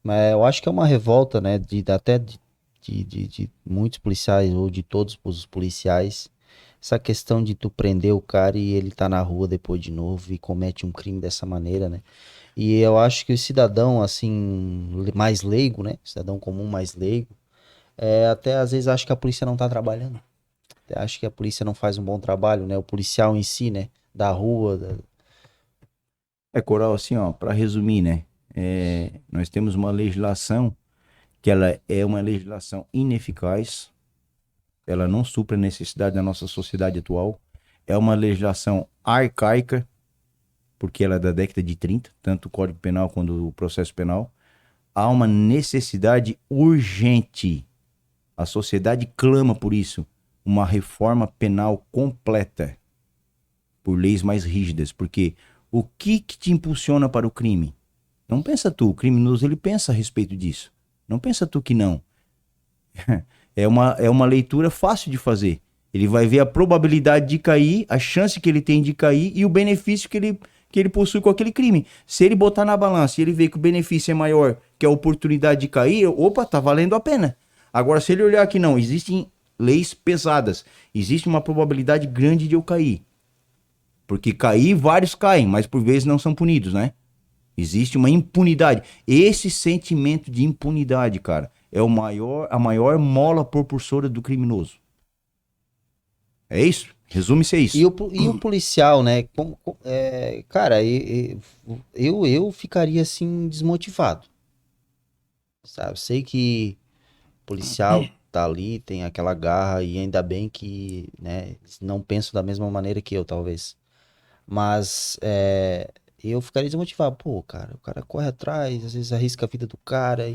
Speaker 1: Mas eu acho que é uma revolta, né? De muitos policiais, ou de todos os policiais. Essa questão de tu prender o cara e ele tá na rua depois de novo e comete um crime dessa maneira, né? E eu acho que o cidadão, assim, mais leigo, né? Cidadão comum mais leigo, até às vezes acho que a polícia não tá trabalhando. Até acho que a polícia não faz um bom trabalho, né? O policial em si, né? Da rua.
Speaker 2: Coral, assim, ó, para resumir, né? Nós temos uma legislação que ela é uma legislação ineficaz, ela não supre a necessidade da nossa sociedade atual, é uma legislação arcaica, porque ela é da década de 30, tanto o Código Penal quanto o processo penal. Há uma necessidade urgente, a sociedade clama por isso, uma reforma penal completa, por leis mais rígidas, porque o que te impulsiona para o crime? Não pensa tu, o criminoso ele pensa a respeito disso. Não pensa tu que não. É uma leitura fácil de fazer. Ele vai ver a probabilidade de cair, a chance que ele tem de cair e o benefício que ele possui com aquele crime. Se ele botar na balança e ele ver que o benefício é maior que a oportunidade de cair, opa, tá valendo a pena. Agora, se ele olhar que não, existem leis pesadas, existe uma probabilidade grande de eu cair. Porque cair, vários caem, mas por vezes não são punidos, né? Existe uma impunidade. Esse sentimento de impunidade, cara, é a maior mola propulsora do criminoso. É isso? Resume-se a isso.
Speaker 1: E o policial, né? Cara, eu ficaria assim desmotivado. Sabe? Sei que o policial tá ali, tem aquela garra, e ainda bem que, né, eles não pensam da mesma maneira que eu, talvez. Mas eu ficaria desmotivado. Pô, cara, o cara corre atrás, às vezes arrisca a vida do cara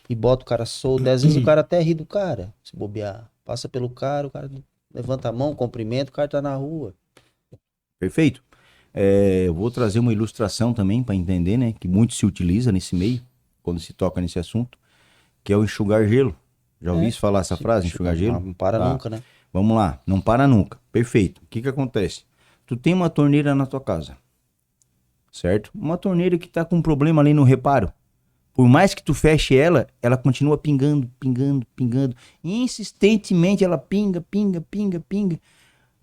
Speaker 1: e bota o cara solto. Às vezes o cara até ri do cara, se bobear. Passa pelo cara, o cara levanta a mão, cumprimenta, o cara tá na rua.
Speaker 2: Perfeito. Eu vou trazer uma ilustração também para entender, né? Que muito se utiliza nesse meio, quando se toca nesse assunto, que é o enxugar gelo. Já ouvi falar essa frase, enxugar gelo?
Speaker 1: Não para nunca, né?
Speaker 2: Vamos lá, não para nunca. Perfeito. O que acontece? Tu tem uma torneira na tua casa, certo? Uma torneira que tá com um problema ali no reparo. Por mais que tu feche ela, ela continua pingando, pingando, pingando. E insistentemente ela pinga, pinga, pinga, pinga.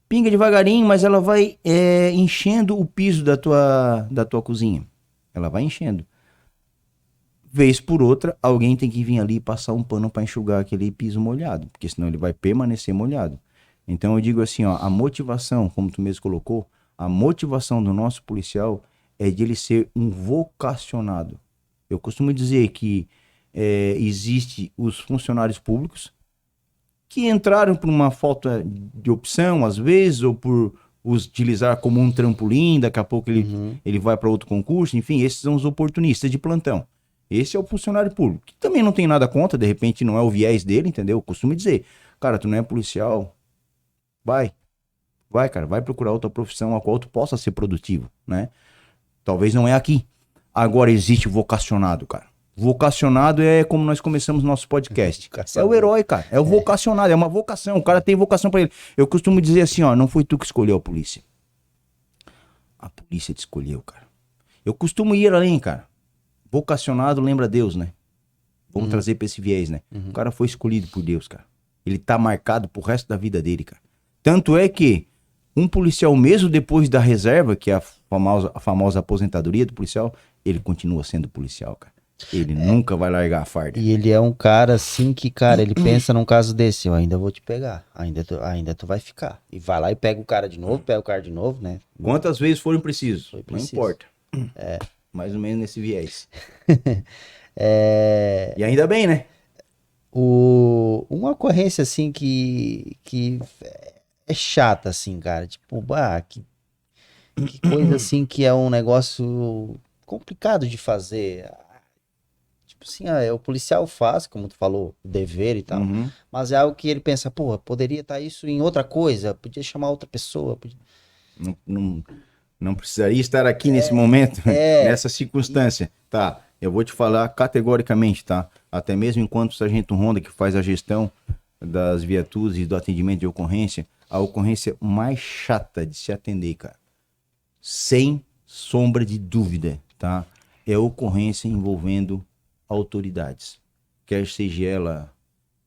Speaker 2: Pinga devagarinho, mas ela vai enchendo o piso da tua cozinha. Ela vai enchendo. Vez por outra, alguém tem que vir ali e passar um pano para enxugar aquele piso molhado, porque senão ele vai permanecer molhado. Então eu digo assim, ó, a motivação, como tu mesmo colocou, a motivação do nosso policial é de ele ser um vocacionado. Eu costumo dizer que existe os funcionários públicos que entraram por uma falta de opção, às vezes, ou por os utilizar como um trampolim, daqui a pouco ele vai para outro concurso, enfim, esses são os oportunistas de plantão. Esse é o funcionário público, que também não tem nada contra, de repente não é o viés dele, entendeu? Eu costumo dizer, cara, tu não é policial, vai, cara, vai procurar outra profissão a qual tu possa ser produtivo, né? Talvez não é aqui. Agora existe o vocacionado, cara. Vocacionado é como nós começamos nosso podcast. É o herói, cara. É o vocacionado, é uma vocação. O cara tem vocação pra ele. Eu costumo dizer assim, ó, não foi tu que escolheu a polícia. A polícia te escolheu, cara. Eu costumo ir além, cara. Vocacionado lembra Deus, né? Vamos trazer pra esse viés, né? O cara foi escolhido por Deus, cara. Ele tá marcado pro resto da vida dele, cara. Tanto é que um policial, mesmo depois da reserva, que é a famosa aposentadoria do policial, ele continua sendo policial, cara. Ele nunca vai largar a farda.
Speaker 1: E ele é um cara assim que, cara, ele pensa num caso desse, eu ainda vou te pegar, ainda tu vai ficar. E vai lá e pega o cara de novo, né?
Speaker 2: Quantas vezes forem precisos,
Speaker 1: Foi preciso.
Speaker 2: não importa. Mais ou menos nesse viés. E ainda bem, né?
Speaker 1: Uma ocorrência assim que é chata, assim, cara. Tipo, que coisa assim que é um negócio complicado de fazer. Tipo assim, o policial faz, como tu falou, o dever e tal,
Speaker 2: Uhum.
Speaker 1: mas é algo que ele pensa, pô, poderia estar isso em outra coisa, podia chamar outra pessoa.
Speaker 2: Não, não, não precisaria estar aqui nesse momento,
Speaker 1: É,
Speaker 2: nessa
Speaker 1: e-
Speaker 2: circunstância. Tá, eu vou te falar categoricamente, tá? Até mesmo enquanto o Sargento Honda, que faz a gestão das viaturas e do atendimento de ocorrência, a ocorrência mais chata de se atender, cara, sem sombra de dúvida, tá? É a ocorrência envolvendo autoridades. Quer seja ela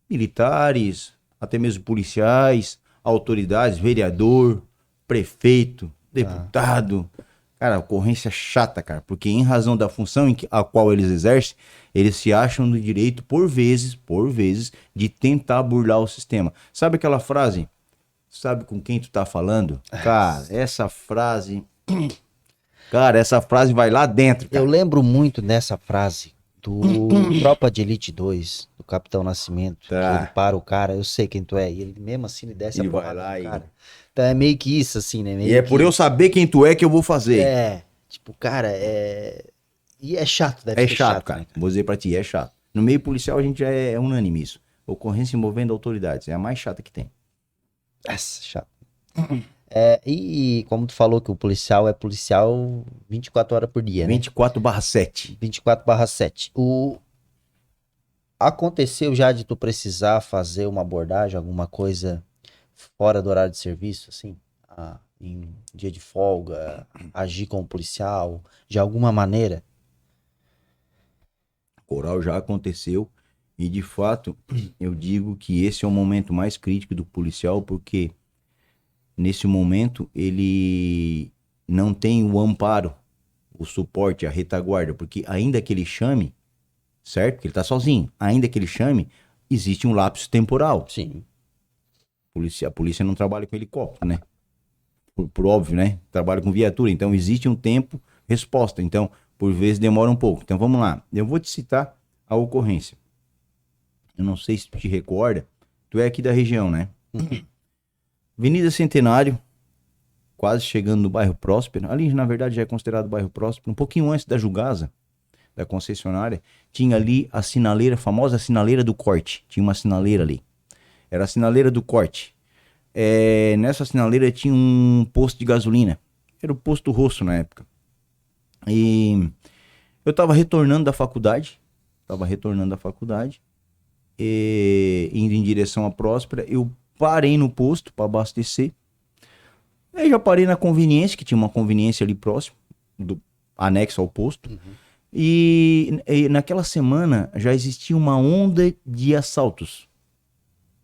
Speaker 2: militares, até mesmo policiais, autoridades, vereador, prefeito,
Speaker 1: tá.
Speaker 2: deputado. Cara, ocorrência chata, cara, porque em razão da função a qual eles exercem, eles se acham no direito, por vezes, de tentar burlar o sistema. Sabe aquela frase? Sabe com quem tu tá falando? Cara, essa frase vai lá dentro,
Speaker 1: Eu
Speaker 2: cara.
Speaker 1: lembro muito dessa frase do Tropa de Elite 2, do Capitão Nascimento, que ele
Speaker 2: Tá.
Speaker 1: para o cara, eu sei quem tu é, e ele mesmo assim ele desce a
Speaker 2: Ele vai
Speaker 1: porrada no
Speaker 2: lá e.
Speaker 1: cara. Então é meio que isso, assim, né?
Speaker 2: E
Speaker 1: Meio
Speaker 2: é por eu
Speaker 1: que.
Speaker 2: saber quem tu é que eu vou fazer.
Speaker 1: Tipo, cara, é. E é chato, deve
Speaker 2: É
Speaker 1: ser
Speaker 2: chato,
Speaker 1: chato,
Speaker 2: cara.
Speaker 1: né, cara?
Speaker 2: Vou dizer pra ti, é chato. No meio policial a gente já é unânime isso. Ocorrência envolvendo autoridades. É a mais chata que tem.
Speaker 1: Nossa, chato. E como tu falou que o policial é policial 24 horas por dia, né?
Speaker 2: 24/7.
Speaker 1: 24/7. Aconteceu já de tu precisar fazer uma abordagem, alguma coisa fora do horário de serviço, assim? Em dia de folga, agir como policial, de alguma maneira?
Speaker 2: Coral já aconteceu. E de fato, eu digo que esse é o momento mais crítico do policial, porque nesse momento ele não tem o amparo, o suporte, a retaguarda, porque ainda que ele chame, certo? Que ele tá sozinho, ainda que ele chame, existe um lapso temporal.
Speaker 1: Sim.
Speaker 2: A polícia não trabalha com helicóptero, né? Por óbvio, né? Trabalha com viatura, então existe um tempo resposta. Então, por vezes demora um pouco. Então, vamos lá. Eu vou te citar a ocorrência. Eu não sei se tu te recorda. Tu é aqui da região, né? Avenida Centenário, quase chegando no bairro Próspero. Ali, na verdade, já é considerado bairro Próspero. Um pouquinho antes da Jugasa, da concessionária, tinha ali a sinaleira, a famosa sinaleira do corte. Tinha uma sinaleira ali. Era a sinaleira do corte. Nessa sinaleira tinha um posto de gasolina. Era o posto Rosso na época. E eu tava retornando da faculdade. Indo em direção à Próspera. Eu parei no posto para abastecer. Aí já parei na conveniência, que tinha uma conveniência ali próximo, anexo ao posto. E naquela semana já existia uma onda de assaltos.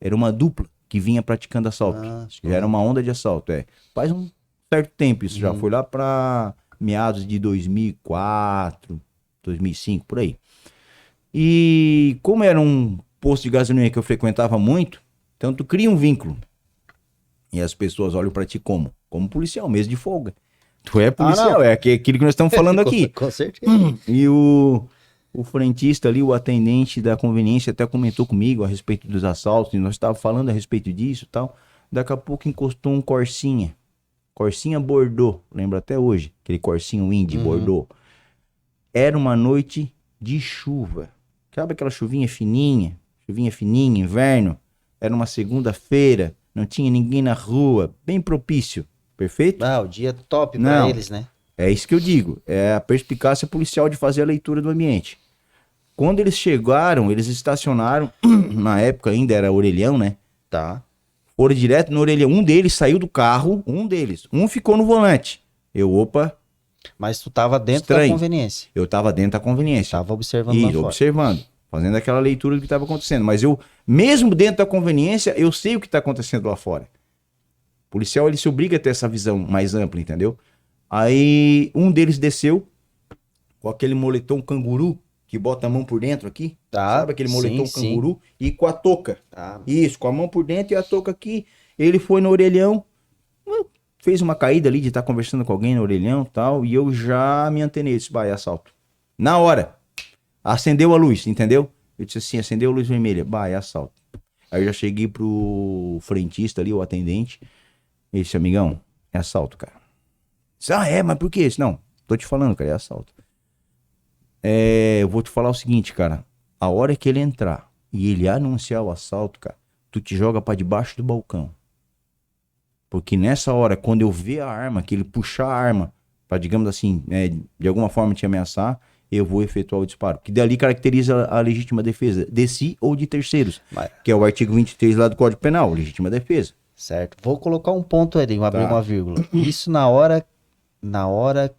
Speaker 2: Era uma dupla que vinha praticando assalto.
Speaker 1: Acho que eu
Speaker 2: Já era
Speaker 1: lembro.
Speaker 2: uma onda de assalto, Faz um certo tempo isso já. Foi lá para meados de 2004, 2005, por aí. E como era um posto de gasolina que eu frequentava muito, então tu cria um vínculo. E as pessoas olham para ti como? Como policial, mesmo de folga. Tu é policial,
Speaker 1: não.
Speaker 2: é aquilo que nós estamos falando aqui.
Speaker 1: Com certeza.
Speaker 2: E o frentista ali, o atendente da conveniência até comentou comigo a respeito dos assaltos, e nós estávamos falando a respeito disso e tal. Daqui a pouco encostou um Corsinha Bordeaux, lembro até hoje, aquele Corsinha Indy Bordeaux. Era uma noite de chuva. Sabe aquela chuvinha fininha, inverno? Era uma segunda-feira, não tinha ninguém na rua, bem propício, perfeito?
Speaker 1: O dia top pra
Speaker 2: Não,
Speaker 1: eles, né?
Speaker 2: é isso que eu digo, é a perspicácia policial de fazer a leitura do ambiente. Quando eles chegaram, eles estacionaram, na época ainda era orelhão, né?
Speaker 1: Tá.
Speaker 2: Foram direto no orelhão. Um deles saiu do carro, um ficou no volante. Opa,
Speaker 1: Mas tu tava dentro da
Speaker 2: estranho.
Speaker 1: conveniência.
Speaker 2: Eu tava dentro da conveniência.
Speaker 1: Tava observando lá
Speaker 2: E
Speaker 1: fora.
Speaker 2: observando, fazendo aquela leitura do que estava acontecendo. Mas eu, mesmo dentro da conveniência, eu sei o que está acontecendo lá fora. O policial, ele se obriga a ter essa visão mais ampla, entendeu? Aí, um deles desceu com aquele moletom canguru, que bota a mão por dentro aqui.
Speaker 1: Tá.
Speaker 2: Sabe aquele moletom
Speaker 1: Sim,
Speaker 2: canguru? E com a touca.
Speaker 1: Tá.
Speaker 2: Isso, com a mão por dentro e a touca aqui. Ele foi no orelhão, fez uma caída ali de estar conversando com alguém no orelhão e tal. E eu já me antenei, disse, vai, assalto. Na hora. Acendeu a luz, entendeu? Eu disse assim, acendeu a luz vermelha. Bah, é assalto. Aí eu já cheguei pro frentista ali, o atendente. Ele disse, amigão, é assalto, cara. Eu disse, mas por quê? Eu disse, não, tô te falando, cara, é assalto. Eu vou te falar o seguinte, cara. A hora que ele entrar e ele anunciar o assalto, cara, tu te joga pra debaixo do balcão. Porque nessa hora, quando eu ver a arma, que ele puxar a arma pra, digamos assim, de alguma forma te ameaçar, eu vou efetuar o disparo. Que dali caracteriza a legítima defesa de si ou de terceiros. Que é o artigo 23 lá do Código Penal, legítima defesa.
Speaker 1: Certo. Vou colocar um ponto ali, abrir uma vírgula. Isso na hora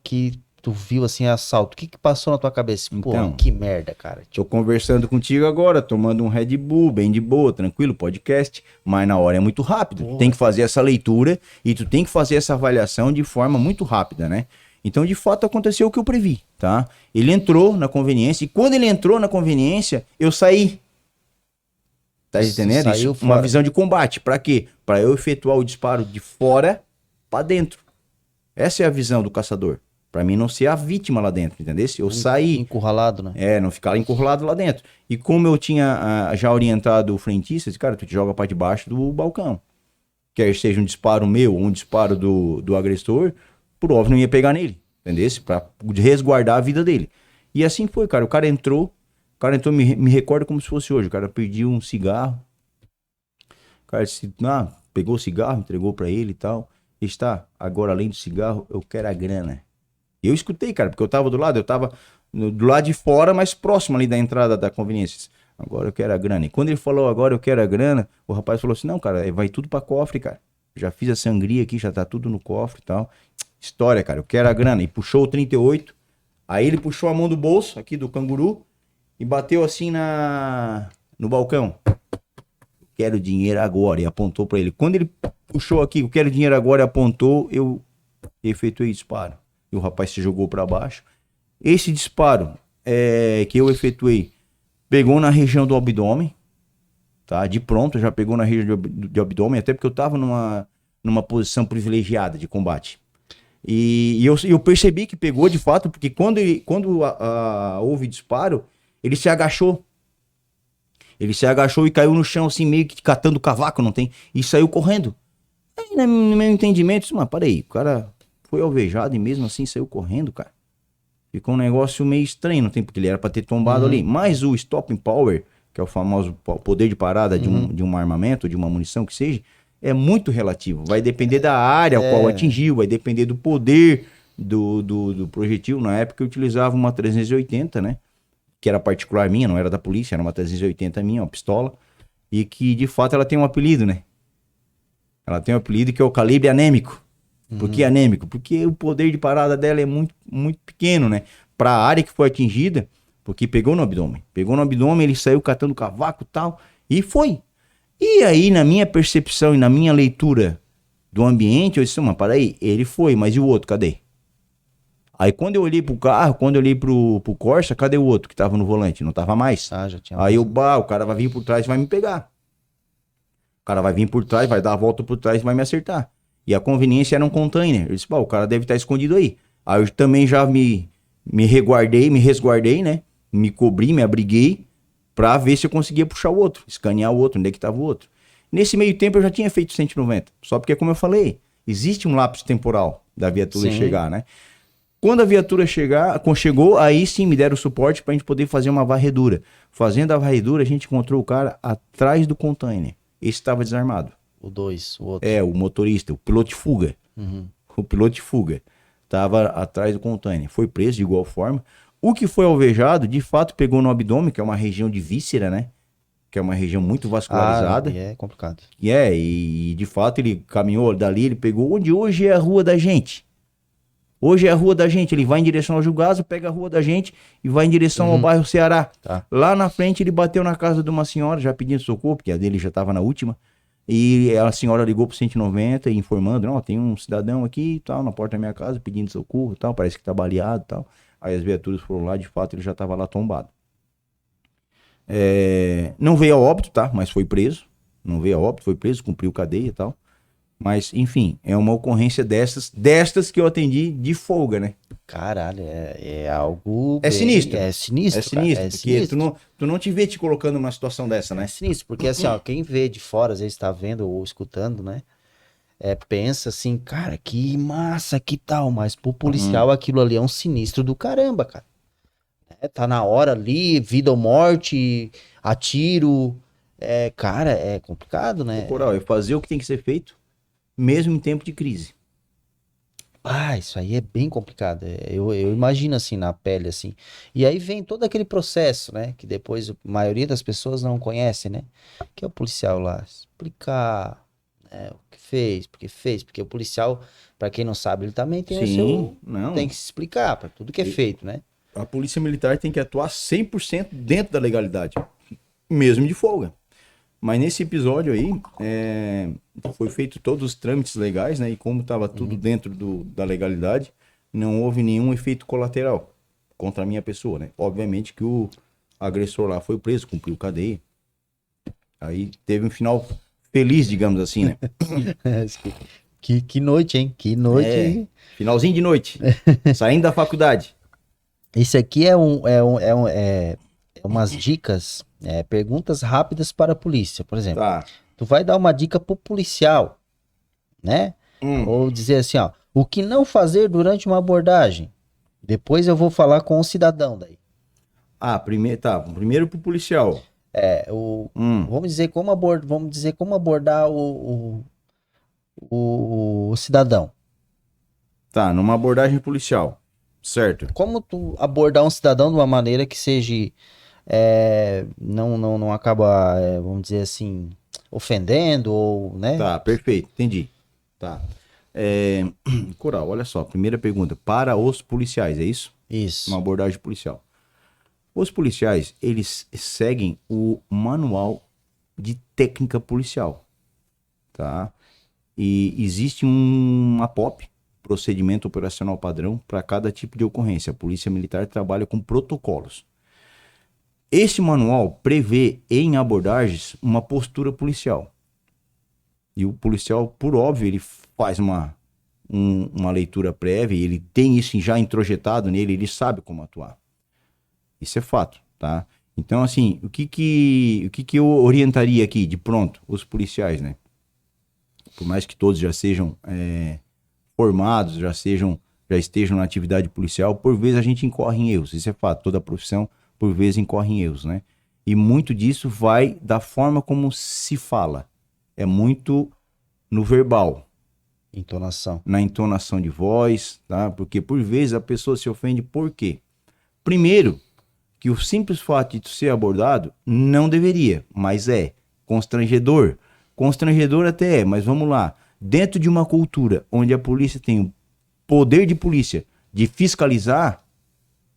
Speaker 1: que tu viu assim assalto, o que passou na tua cabeça? Pô,
Speaker 2: Então,
Speaker 1: que merda, cara.
Speaker 2: Tô conversando contigo agora, tomando um Red Bull, bem de boa, tranquilo, podcast, mas na hora é muito rápido. Tu tem que fazer essa leitura e tu tem que fazer essa avaliação de forma muito rápida, né? Então, de fato, aconteceu o que eu previ, tá? Ele entrou na conveniência e quando ele entrou na conveniência, eu saí. Tá entendendo? Isso, uma visão de combate. Pra quê? Pra eu efetuar o disparo de fora pra dentro. Essa é a visão do caçador. Pra mim não ser a vítima lá dentro, entendeu? Eu saí...
Speaker 1: Encurralado, né?
Speaker 2: Não ficar encurralado lá dentro. E como eu tinha já orientado o frentista, disse, cara, tu te joga pra debaixo do balcão. Quer seja um disparo meu ou um disparo do agressor, por óbvio não ia pegar nele, entendeu? Pra resguardar a vida dele. E assim foi, cara. O cara entrou, me recorda como se fosse hoje. O cara pediu um cigarro. O cara disse, pegou o cigarro, entregou pra ele e tal. E está, agora além do cigarro, eu quero a grana. Eu escutei, cara, porque eu tava do lado de fora, mas próximo ali da entrada da conveniência. Agora eu quero a grana. E quando ele falou, agora eu quero a grana, o rapaz falou assim, não, cara, vai tudo pra cofre, cara. Já fiz a sangria aqui, já tá tudo no cofre e tal. História, cara, eu quero a grana. E puxou o 38, aí ele puxou a mão do bolso, aqui do canguru, e bateu assim no balcão. Quero dinheiro agora, e apontou pra ele. Quando ele puxou aqui, eu quero dinheiro agora, e apontou, eu efetuei disparo. E o rapaz se jogou para baixo. Esse disparo que eu efetuei pegou na região do abdômen, tá? De pronto, já pegou na região do abdômen, até porque eu tava numa posição privilegiada de combate. E eu percebi que pegou de fato, porque quando houve disparo, ele se agachou. Ele se agachou e caiu no chão, assim, meio que catando cavaco, não tem? E saiu correndo. Aí, no meu entendimento, eu disse, mas parei, o cara... Foi alvejado e mesmo assim saiu correndo, cara. Ficou um negócio meio estranho, não tem? Porque ele era pra ter tombado ali. Mas o stopping power, que é o famoso poder de parada de um armamento, de uma munição que seja, é muito relativo. Vai depender da área ao qual atingiu, vai depender do poder do projetil. Na época eu utilizava uma 380, né? Que era particular minha, não era da polícia, era uma 380 minha, uma pistola. E que de fato ela tem um apelido, né? Ela tem um apelido que é o calibre anêmico. Por que anêmico? Porque o poder de parada dela é muito, muito pequeno, né? Para a área que foi atingida, porque pegou no abdômen. Pegou no abdômen, ele saiu catando cavaco e tal, e foi. E aí, na minha percepção e na minha leitura do ambiente, eu disse, mas para aí, ele foi, mas e o outro, cadê? Aí quando eu olhei pro carro, quando eu olhei pro Corsa, cadê o outro que tava no volante? Não tava mais.
Speaker 1: Já tinha
Speaker 2: aí o cara vai vir por trás e vai me pegar. O cara vai vir por trás, vai dar a volta por trás e vai me acertar. E a conveniência era um container. Eu disse, o cara deve estar escondido aí. Aí eu também já me resguardei, né? Me cobri, me abriguei pra ver se eu conseguia puxar o outro, escanear o outro, onde é que tava o outro. Nesse meio tempo eu já tinha feito 190. Só porque, como eu falei, existe um lapso temporal da viatura chegar, né? Quando a viatura chegou, aí sim me deram suporte pra gente poder fazer uma varredura. Fazendo a varredura, a gente encontrou o cara atrás do container. Esse estava desarmado.
Speaker 1: O outro.
Speaker 2: O motorista, o piloto de fuga. O piloto de fuga. Tava atrás do container. Foi preso de igual forma. O que foi alvejado, de fato, pegou no abdômen, que é uma região de víscera, né? Que é uma região muito vascularizada.
Speaker 1: É complicado.
Speaker 2: E de fato ele caminhou dali, ele pegou onde hoje é a rua da gente. Hoje é a rua da gente. Ele vai em direção ao Jugazo, pega a rua da gente e vai em direção ao bairro Ceará.
Speaker 1: Tá.
Speaker 2: Lá na frente ele bateu na casa de uma senhora, já pedindo socorro, porque a dele já estava na última. E a senhora ligou pro 190 informando, não, tem um cidadão aqui e tal, na porta da minha casa, pedindo socorro e tal, parece que tá baleado e tal. Aí as viaturas foram lá, de fato ele já tava lá tombado. Não veio a óbito, tá? Mas foi preso. Não veio a óbito, foi preso, cumpriu cadeia e tal. Mas, enfim, é uma ocorrência destas que eu atendi de folga, né?
Speaker 1: Caralho, é algo
Speaker 2: É
Speaker 1: bem...
Speaker 2: sinistro.
Speaker 1: É sinistro,
Speaker 2: É sinistro,
Speaker 1: cara. É
Speaker 2: porque
Speaker 1: sinistro.
Speaker 2: tu não te vê te colocando numa situação dessa,
Speaker 1: É
Speaker 2: né?
Speaker 1: sinistro, porque assim, ó, quem vê de fora, às vezes tá vendo ou escutando, né? Pensa assim, cara, que massa, que tal, mas pro policial aquilo ali é um sinistro do caramba, cara. Tá na hora ali, vida ou morte, atiro. Cara, é complicado,
Speaker 2: O
Speaker 1: né?
Speaker 2: Coral, é fazer o que tem que ser feito, mesmo em tempo de crise.
Speaker 1: Isso aí é bem complicado. Eu imagino assim na pele, assim. E aí vem todo aquele processo, né? Que depois a maioria das pessoas não conhece, né? Que é o policial lá explicar, né, o que fez, porque fez, porque o policial, pra quem não sabe, ele também tem o
Speaker 2: Sim,
Speaker 1: seu. Tem
Speaker 2: não.
Speaker 1: que se explicar pra tudo que é feito, né?
Speaker 2: A polícia militar tem que atuar 100% dentro da legalidade, mesmo de folga. Mas nesse episódio aí, foi feito todos os trâmites legais, né? E como estava tudo dentro da legalidade, não houve nenhum efeito colateral contra a minha pessoa, né? Obviamente que o agressor lá foi preso, cumpriu cadeia. Aí teve um final feliz, digamos assim, né?
Speaker 1: Que noite, hein? Que noite,
Speaker 2: É,
Speaker 1: hein?
Speaker 2: finalzinho de noite, saindo da faculdade.
Speaker 1: Esse aqui é umas dicas, perguntas rápidas para a polícia. Por exemplo,
Speaker 2: Tá.
Speaker 1: tu vai dar uma dica pro policial, né? Ou dizer assim, ó, o que não fazer durante uma abordagem. Depois eu vou falar com o cidadão daí.
Speaker 2: Primeiro pro policial. Hum,
Speaker 1: Vamos dizer como abordar o cidadão.
Speaker 2: tá, numa abordagem policial, certo?
Speaker 1: Como tu abordar um cidadão de uma maneira que seja não acaba, vamos dizer assim, ofendendo ou, né?
Speaker 2: Tá, perfeito, entendi. Tá. É, Coral, olha só, primeira pergunta, para os policiais, é isso? Uma
Speaker 1: Isso.
Speaker 2: abordagem policial. Os policiais, eles seguem o manual de técnica policial, tá? E existe uma POP, procedimento operacional padrão, para cada tipo de ocorrência. A Polícia Militar trabalha com protocolos. Esse manual prevê em abordagens uma postura policial. E o policial, por óbvio, ele faz uma leitura prévia, ele tem isso já introjetado nele, ele sabe como atuar. Isso é fato, tá? Então, assim, o que eu orientaria aqui de pronto, os policiais, né? Por mais que todos já sejam formados, já estejam na atividade policial, por vezes a gente incorre em erros. Isso é fato, toda profissão, por vezes, incorre em erros, né? E muito disso vai da forma como se fala. É muito no verbal,
Speaker 1: Entonação.
Speaker 2: na entonação de voz, tá? Porque por vezes a pessoa se ofende por quê? Primeiro, que o simples fato de tu ser abordado não deveria, mas é constrangedor. Constrangedor até é, mas vamos lá. Dentro de uma cultura onde a polícia tem o poder de polícia de fiscalizar,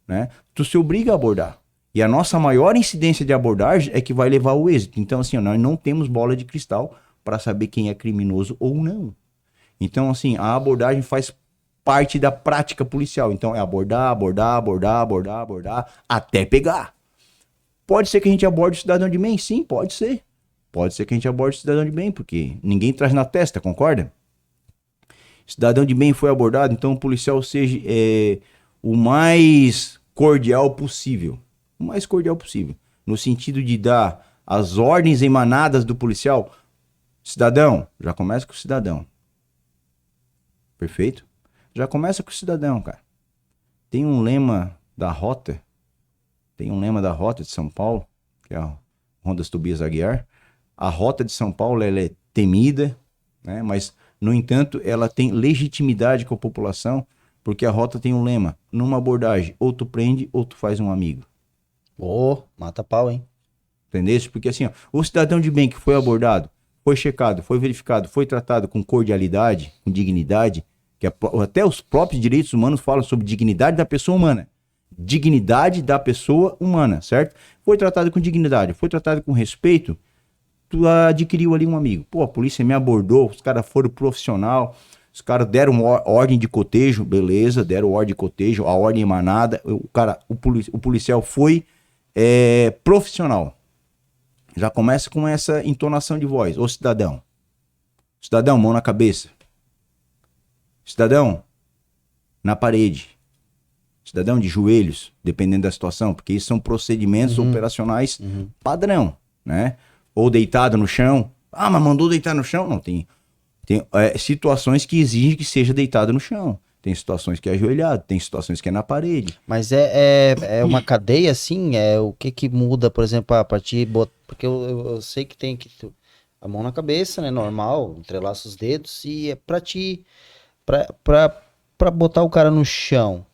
Speaker 2: né? Tu se obriga a abordar. E a nossa maior incidência de abordagem é que vai levar ao êxito. Então, assim, nós não temos bola de cristal para saber quem é criminoso ou não. Então, assim, a abordagem faz parte da prática policial. Então, é abordar, até pegar. Pode ser que a gente aborde o cidadão de bem? Sim, pode ser. Pode ser que a gente aborde o cidadão de bem, porque ninguém traz na testa, concorda? Cidadão de bem foi abordado, então o policial seja o mais cordial possível. O mais cordial possível. No sentido de dar as ordens emanadas do policial. Cidadão, já começa com o cidadão. Perfeito? Já começa com o cidadão, cara. Tem um lema da Rota de São Paulo, que é a Rondas Tobias Aguiar. A Rota de São Paulo, ela é temida, né? Mas, no entanto, ela tem legitimidade com a população, porque a Rota tem um lema: numa abordagem, ou tu prende ou tu faz um amigo.
Speaker 1: Mata pau, hein?
Speaker 2: Entendeu? Porque assim, ó, o cidadão de bem que foi abordado, foi checado, foi verificado, foi tratado com cordialidade, com dignidade, que até os próprios direitos humanos falam sobre dignidade da pessoa humana. Dignidade da pessoa humana, certo? Foi tratado com dignidade, foi tratado com respeito, tu adquiriu ali um amigo. Pô, a polícia me abordou, os caras foram profissional, os caras deram ordem de cotejo, beleza, deram ordem de cotejo, a ordem emanada, o policial foi profissional. Já começa com essa entonação de voz. Ô cidadão, Cidadão, mão na cabeça. Cidadão, na parede. Cidadão, de joelhos, dependendo da situação, porque isso são procedimentos operacionais padrão, né? Ou deitado no chão. Ah, mas mandou deitar no chão? Não, tem situações que exigem que seja deitado no chão. Tem situações que é ajoelhado, tem situações que é na parede.
Speaker 1: Mas é uma cadeia, assim? O que muda, por exemplo, a partir... Porque eu sei que tem que... A mão na cabeça, né? Normal, entrelaça os dedos e é pra ti... Pra botar o cara no chão.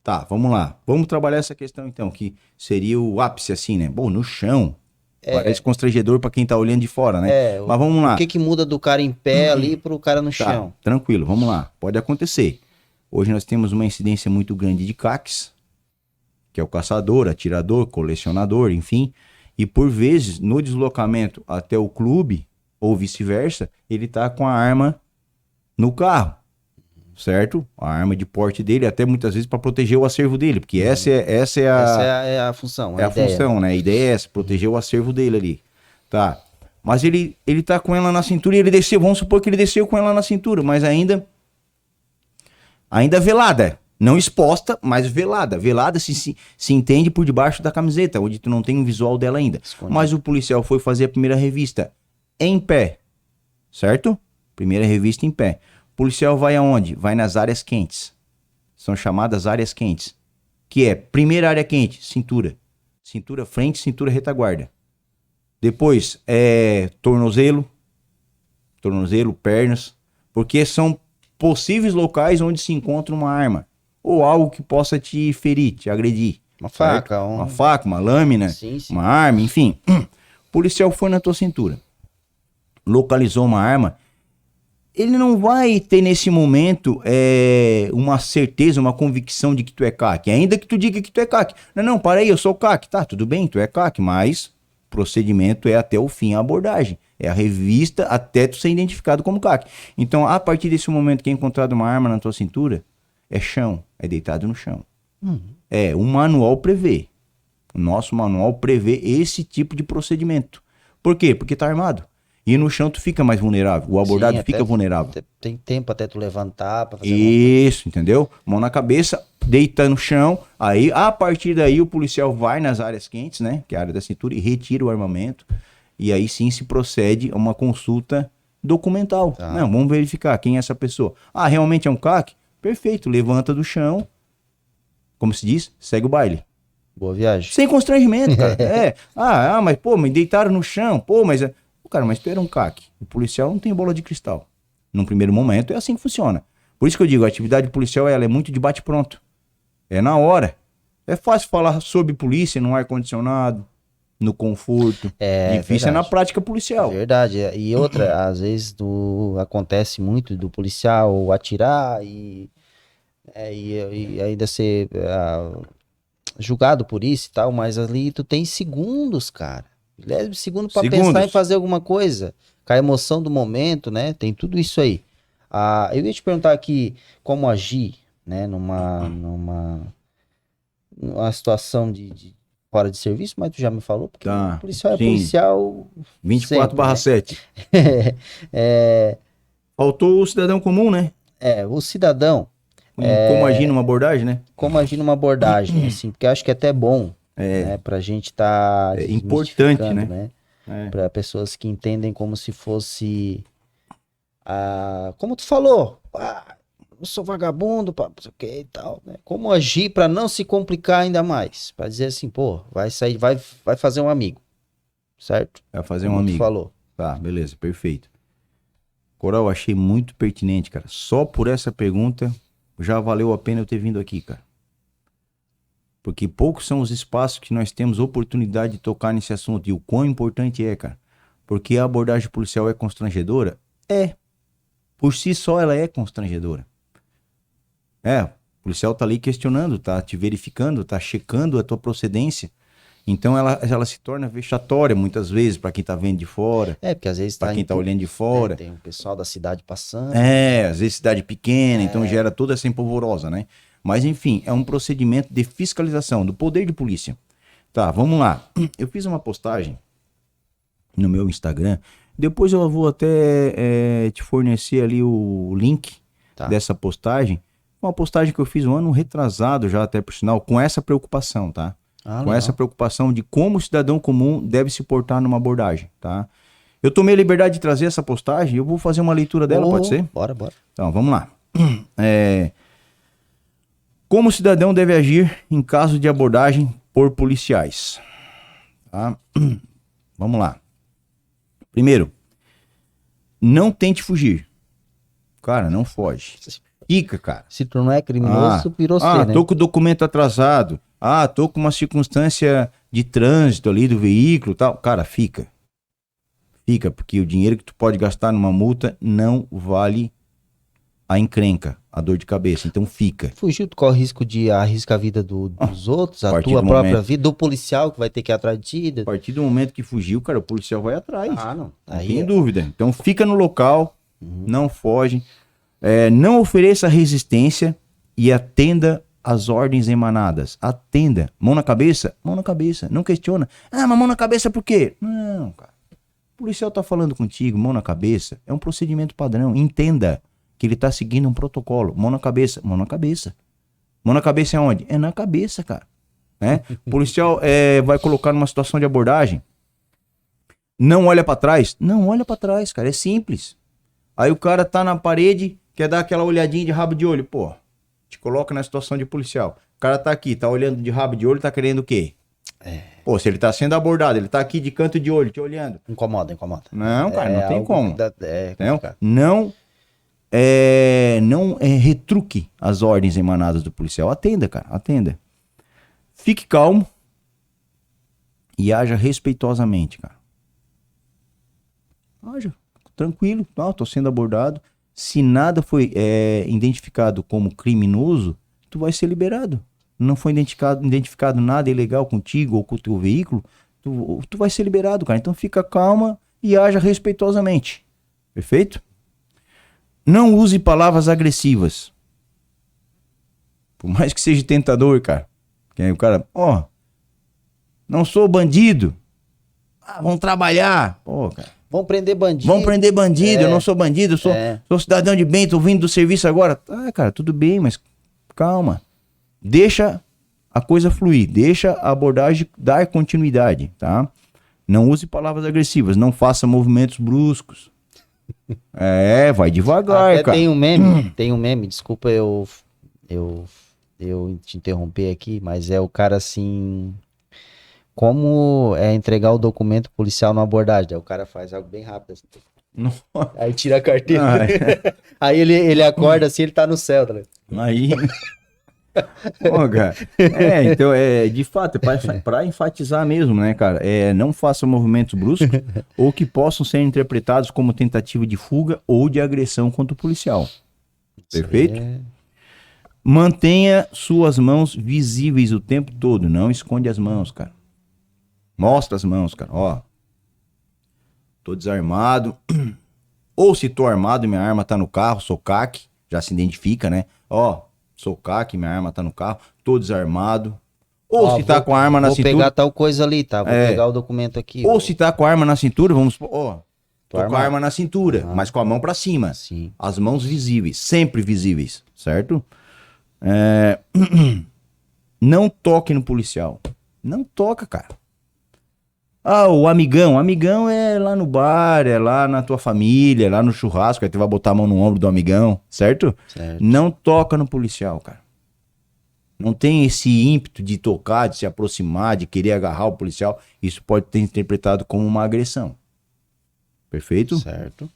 Speaker 2: Tá, vamos lá. Vamos trabalhar essa questão então, que seria o ápice assim, né? Bom, no chão. Parece constrangedor pra quem tá olhando de fora, né? Mas vamos lá.
Speaker 1: O que muda do cara em pé ali pro cara no chão?
Speaker 2: Tranquilo, vamos lá. Pode acontecer. Hoje nós temos uma incidência muito grande de CACs, que é o caçador, atirador, colecionador, enfim. E por vezes, no deslocamento até o clube, ou vice-versa, ele tá com a arma no carro. Certo? A arma de porte dele, até muitas vezes para proteger o acervo dele, porque essa é
Speaker 1: a função,
Speaker 2: a função, né? A ideia é essa, proteger o acervo dele ali. Tá. Mas ele tá com ela na cintura e ele desceu, vamos supor que ele desceu com ela na cintura, mas ainda velada, não exposta, mas velada. Velada se entende por debaixo da camiseta, onde tu não tem um visual dela ainda. Esconde. Mas o policial foi fazer a primeira revista em pé, certo? Primeira revista em pé. O policial vai aonde? Vai nas áreas quentes. São chamadas áreas quentes. Que é, primeira área quente, cintura. Cintura frente, cintura retaguarda. Depois, tornozelo, pernas. Porque são possíveis locais onde se encontra uma arma. Ou algo que possa te ferir, te agredir.
Speaker 1: Uma faca.
Speaker 2: Uma faca, uma lâmina, sim. Uma arma, enfim. O policial foi na tua cintura. Localizou uma arma. Ele não vai ter nesse momento uma certeza, uma convicção de que tu é CAC. Ainda que tu diga que tu é CAC. Não, para aí, eu sou CAC. Tá, tudo bem, tu é CAC, mas o procedimento é até o fim a abordagem. É a revista até tu ser identificado como CAC. Então, a partir desse momento que é encontrado uma arma na tua cintura, é chão, é deitado no chão. O manual prevê. O nosso manual prevê esse tipo de procedimento. Por quê? Porque tá armado. E no chão tu fica mais vulnerável, o abordado fica vulnerável.
Speaker 1: Tem tempo até tu levantar pra fazer
Speaker 2: isso, entendeu? Mão na cabeça, deita no chão, aí a partir daí o policial vai nas áreas quentes, né, que é a área da cintura, e retira o armamento, e aí sim se procede a uma consulta documental. Tá. Não, vamos verificar quem é essa pessoa. Ah, realmente é um CAC? Perfeito, levanta do chão, como se diz, segue o baile.
Speaker 1: Boa viagem.
Speaker 2: Sem constrangimento, cara. Mas pô, me deitaram no chão, pô, mas... Cara, mas tu era um CAC. O policial não tem bola de cristal. Num primeiro momento é assim que funciona. Por isso que eu digo, a atividade policial ela é muito de bate-pronto. É na hora. É fácil falar sobre polícia no ar-condicionado, no conforto. Difícil é na prática policial.
Speaker 1: É verdade. E outra, às vezes acontece muito do policial atirar e ainda ser julgado por isso e tal, mas ali tu tem segundos, cara. Leve segundo para pensar em fazer alguma coisa, com a emoção do momento, né? Tem tudo isso aí. Eu ia te perguntar aqui como agir, né? Numa situação de fora de serviço, mas tu já me falou, porque o policial é policial
Speaker 2: 24/7. Faltou o cidadão comum, né?
Speaker 1: O cidadão.
Speaker 2: Como agir numa abordagem, né?
Speaker 1: Como agir numa abordagem, assim, porque eu acho que é até bom. Né, pra gente tá
Speaker 2: importante, né?
Speaker 1: Para pessoas que entendem como se fosse como tu falou, eu sou vagabundo, não sei o que e tal, né? Como agir para não se complicar ainda mais, para dizer assim, pô, vai sair, vai fazer um amigo, certo?
Speaker 2: Vai fazer um amigo.
Speaker 1: Tu falou.
Speaker 2: Tá, beleza, perfeito. Coral, achei muito pertinente, cara. Só por essa pergunta já valeu a pena eu ter vindo aqui, cara. Porque poucos são os espaços que nós temos oportunidade de tocar nesse assunto. E o quão importante é, cara. Porque a abordagem policial é constrangedora? Por si só ela é constrangedora. O policial tá ali questionando, tá te verificando, tá checando a tua procedência. Então ela se torna vexatória muitas vezes para quem tá vendo de fora.
Speaker 1: Porque às vezes
Speaker 2: para quem tá olhando de fora.
Speaker 1: Tem o pessoal da cidade passando.
Speaker 2: Às vezes cidade pequena, então gera toda essa empolvorosa, né? Mas, enfim, é um procedimento de fiscalização do poder de polícia. Tá, vamos lá. Eu fiz uma postagem no meu Instagram Depois eu vou até te fornecer ali o link dessa postagem. Uma postagem que eu fiz um ano retrasado já, até por sinal, com essa preocupação, tá? Com essa preocupação de como o cidadão comum deve se portar numa abordagem, tá? Eu tomei a liberdade de trazer essa postagem e eu vou fazer uma leitura dela, pode ser?
Speaker 1: Bora.
Speaker 2: Então, vamos lá. Como o cidadão deve agir em caso de abordagem por policiais. Tá? Vamos lá. Primeiro, não tente fugir. Cara, não foge. Fica, cara.
Speaker 1: Se tu não é criminoso, virou ser, né?
Speaker 2: Tô com o documento atrasado. Tô com uma circunstância de trânsito ali do veículo e tal. Cara, fica. Fica, porque o dinheiro que tu pode gastar numa multa não vale a encrenca, a dor de cabeça. Então fica.
Speaker 1: Fugiu, tu corre risco de arriscar a vida dos outros, a tua própria vida, do policial que vai ter que ir atrás de ti.
Speaker 2: A partir do momento que fugiu, cara, o policial vai atrás.
Speaker 1: Não.
Speaker 2: Aí tem dúvida. Então fica no local, não foge, não ofereça resistência e atenda às ordens emanadas. Atenda. Mão na cabeça? Mão na cabeça. Não questiona. Mas mão na cabeça por quê? Não, cara. O policial tá falando contigo, mão na cabeça. É um procedimento padrão. Entenda que ele tá seguindo um protocolo. Mão na cabeça. Mão na cabeça. Mão na cabeça é onde? É na cabeça, cara. Né? O policial vai colocar numa situação de abordagem. Não olha pra trás? Não olha pra trás, cara. É simples. Aí o cara tá na parede, quer dar aquela olhadinha de rabo de olho. Pô, te coloca na situação de policial. O cara tá aqui, tá olhando de rabo de olho, tá querendo o quê? Pô, se ele tá sendo abordado, ele tá aqui de canto de olho, te olhando.
Speaker 1: Incomoda.
Speaker 2: Não, cara, não tem como. Não retruque as ordens emanadas do policial. Atenda, cara, atenda. Fique calmo e haja respeitosamente, cara. Haja tranquilo, tô sendo abordado. Se nada foi identificado como criminoso, tu vai ser liberado. Não foi identificado nada ilegal contigo ou com o teu veículo, tu vai ser liberado, cara. Então fica calma e haja respeitosamente. Perfeito? Não use palavras agressivas. Por mais que seja tentador, cara. Que aí o cara, não sou bandido. Vamos trabalhar. Pô, cara.
Speaker 1: Vamos prender bandido.
Speaker 2: Eu não sou bandido, eu sou cidadão de bem, tô vindo do serviço agora. Cara, tudo bem, mas calma. Deixa a coisa fluir, deixa a abordagem dar continuidade, tá? Não use palavras agressivas, não faça movimentos bruscos. Vai devagar,
Speaker 1: até
Speaker 2: cara.
Speaker 1: Tem um meme, desculpa eu te interromper aqui, mas é o cara assim... Como entregar o documento policial na abordagem? Aí o cara faz algo bem rápido. Assim. Aí tira a carteira. Aí ele acorda assim, ele tá no céu. Tá?
Speaker 2: Aí... cara. Então, de fato, para enfatizar mesmo, né, cara? Não faça movimentos bruscos ou que possam ser interpretados como tentativa de fuga ou de agressão contra o policial. Perfeito? Mantenha suas mãos visíveis o tempo todo. Não esconde as mãos, cara. Mostra as mãos, cara. Tô desarmado. Ou se tô armado e minha arma tá no carro, sou CAC, já se identifica, né? Sou CAC, minha arma tá no carro, tô desarmado. Ou se tá com a arma na cintura.
Speaker 1: Vou pegar tal coisa ali, tá? Vou pegar o documento aqui.
Speaker 2: Ou se tá com a arma na cintura, vamos supor, tô com a arma na cintura, mas com a mão pra cima.
Speaker 1: Sim.
Speaker 2: As mãos visíveis, sempre visíveis, certo? Não toque no policial. Não toca, cara. O amigão. Amigão é lá no bar, é lá na tua família, é lá no churrasco, aí tu vai botar a mão no ombro do amigão, certo? Não toca no policial, cara. Não tem esse ímpeto de tocar, de se aproximar, de querer agarrar o policial. Isso pode ser interpretado como uma agressão. Perfeito?
Speaker 1: Certo.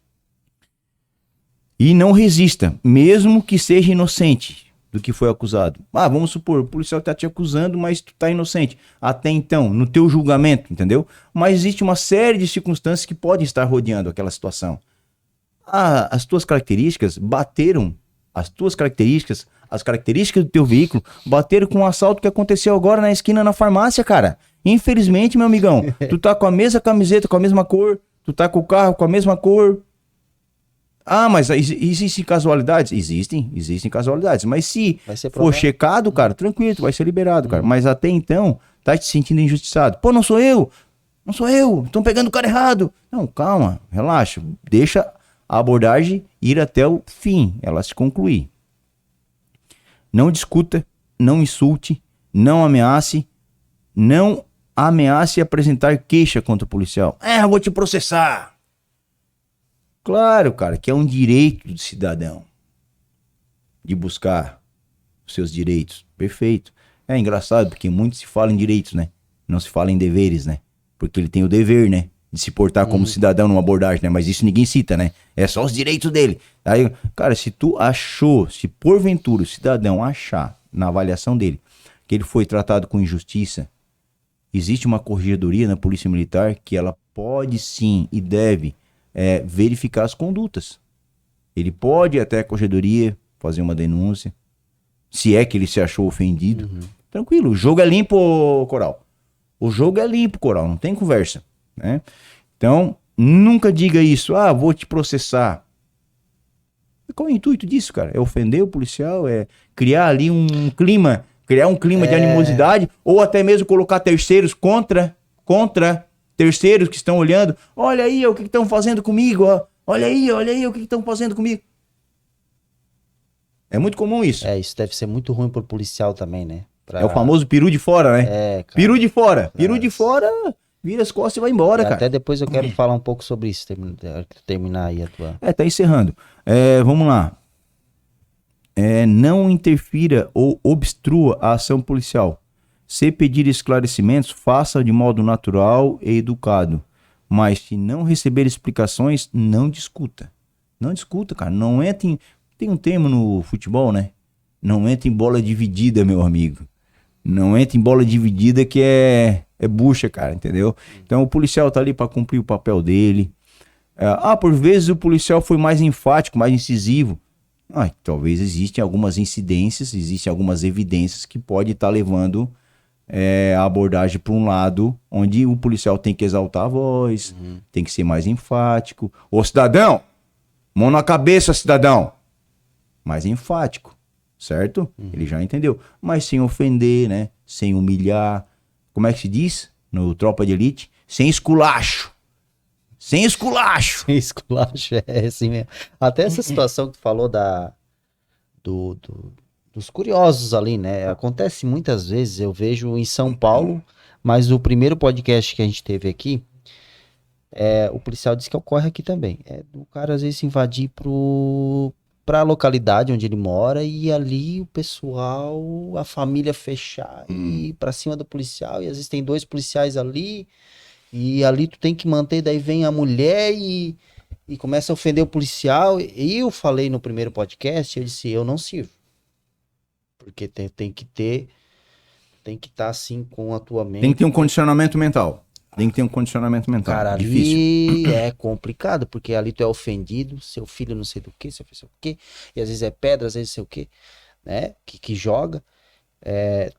Speaker 2: E não resista, mesmo que seja inocente do que foi acusado. Vamos supor, o policial tá te acusando, mas tu tá inocente. Até então, no teu julgamento, entendeu? Mas existe uma série de circunstâncias que podem estar rodeando aquela situação. As tuas características bateram, as características do teu veículo bateram com o assalto que aconteceu agora na esquina na farmácia, cara. Infelizmente, meu amigão, tu tá com a mesma camiseta, com a mesma cor, tu tá com o carro com a mesma cor. Mas existem casualidades? Existem casualidades. Mas se for checado, cara, tranquilo, tu vai ser liberado, cara. Mas até então, tá te sentindo injustiçado. Não sou eu. Não sou eu, estão pegando o cara errado. Não, calma, relaxa. Deixa a abordagem ir até o fim, ela se concluir. Não discuta, não insulte, não ameace apresentar queixa contra o policial. Eu vou te processar. Claro, cara, que é um direito do cidadão de buscar os seus direitos. Perfeito. É engraçado porque muito se fala em direitos, né? Não se fala em deveres, né? Porque ele tem o dever, né? De se portar como cidadão numa abordagem, né? Mas isso ninguém cita, né? É só os direitos dele. Aí, cara, se tu achou, se porventura o cidadão achar na avaliação dele que ele foi tratado com injustiça, existe uma corregedoria na Polícia Militar que ela pode sim e deve verificar as condutas. Ele pode ir até a corregedoria fazer uma denúncia, se é que ele se achou ofendido. Tranquilo, o jogo é limpo, Coral. O jogo é limpo, Coral, não tem conversa, né? Então, nunca diga isso, vou te processar. Qual é o intuito disso, cara? É ofender o policial, é criar ali um clima, de animosidade, ou até mesmo colocar terceiros contra terceiros que estão olhando. Olha aí o que estão fazendo comigo, ó. Olha aí o que estão fazendo comigo. É muito comum isso.
Speaker 1: Isso deve ser muito ruim pro policial também, né?
Speaker 2: É o famoso peru de fora, né?
Speaker 1: Cara.
Speaker 2: Peru de fora. Peru de fora, vira as costas e vai embora, cara.
Speaker 1: Até depois eu quero falar um pouco sobre isso, terminar aí a tua...
Speaker 2: Tá encerrando. Vamos lá. Não interfira ou obstrua a ação policial. Se pedir esclarecimentos, faça de modo natural e educado. Mas se não receber explicações, não discuta. Não discuta, cara. Não entra em... Tem um termo no futebol, né? Não entra em bola dividida, meu amigo. Não entra em bola dividida que é bucha, cara, entendeu? Então o policial tá ali para cumprir o papel dele. Por vezes o policial foi mais enfático, mais incisivo. Talvez existem algumas incidências, existem algumas evidências que pode estar levando a abordagem para um lado onde o policial tem que exaltar a voz, tem que ser mais enfático. Ô cidadão, mão na cabeça, cidadão. Mais enfático, certo? Ele já entendeu. Mas sem ofender, né? Sem humilhar. Como é que se diz no Tropa de Elite? Sem esculacho. Sem esculacho.
Speaker 1: Sem esculacho, é assim mesmo. Até essa situação que tu falou dos curiosos ali, né? Acontece muitas vezes, eu vejo em São Paulo, mas o primeiro podcast que a gente teve aqui, o policial disse que ocorre aqui também. O cara às vezes invadir pra localidade onde ele mora e ali o pessoal, a família fechar e ir pra cima do policial, e às vezes tem 2 policiais ali, e ali tu tem que manter, daí vem a mulher e começa a ofender o policial. E eu falei no primeiro podcast, eu disse, eu não sirvo. Porque tem que estar assim com a tua mente.
Speaker 2: Tem que ter um condicionamento mental.
Speaker 1: Cara,
Speaker 2: difícil.
Speaker 1: Ali é complicado, porque ali tu é ofendido, seu filho não sei do que, seu filho sei o que, e às vezes é pedra, às vezes sei o que, né, que joga.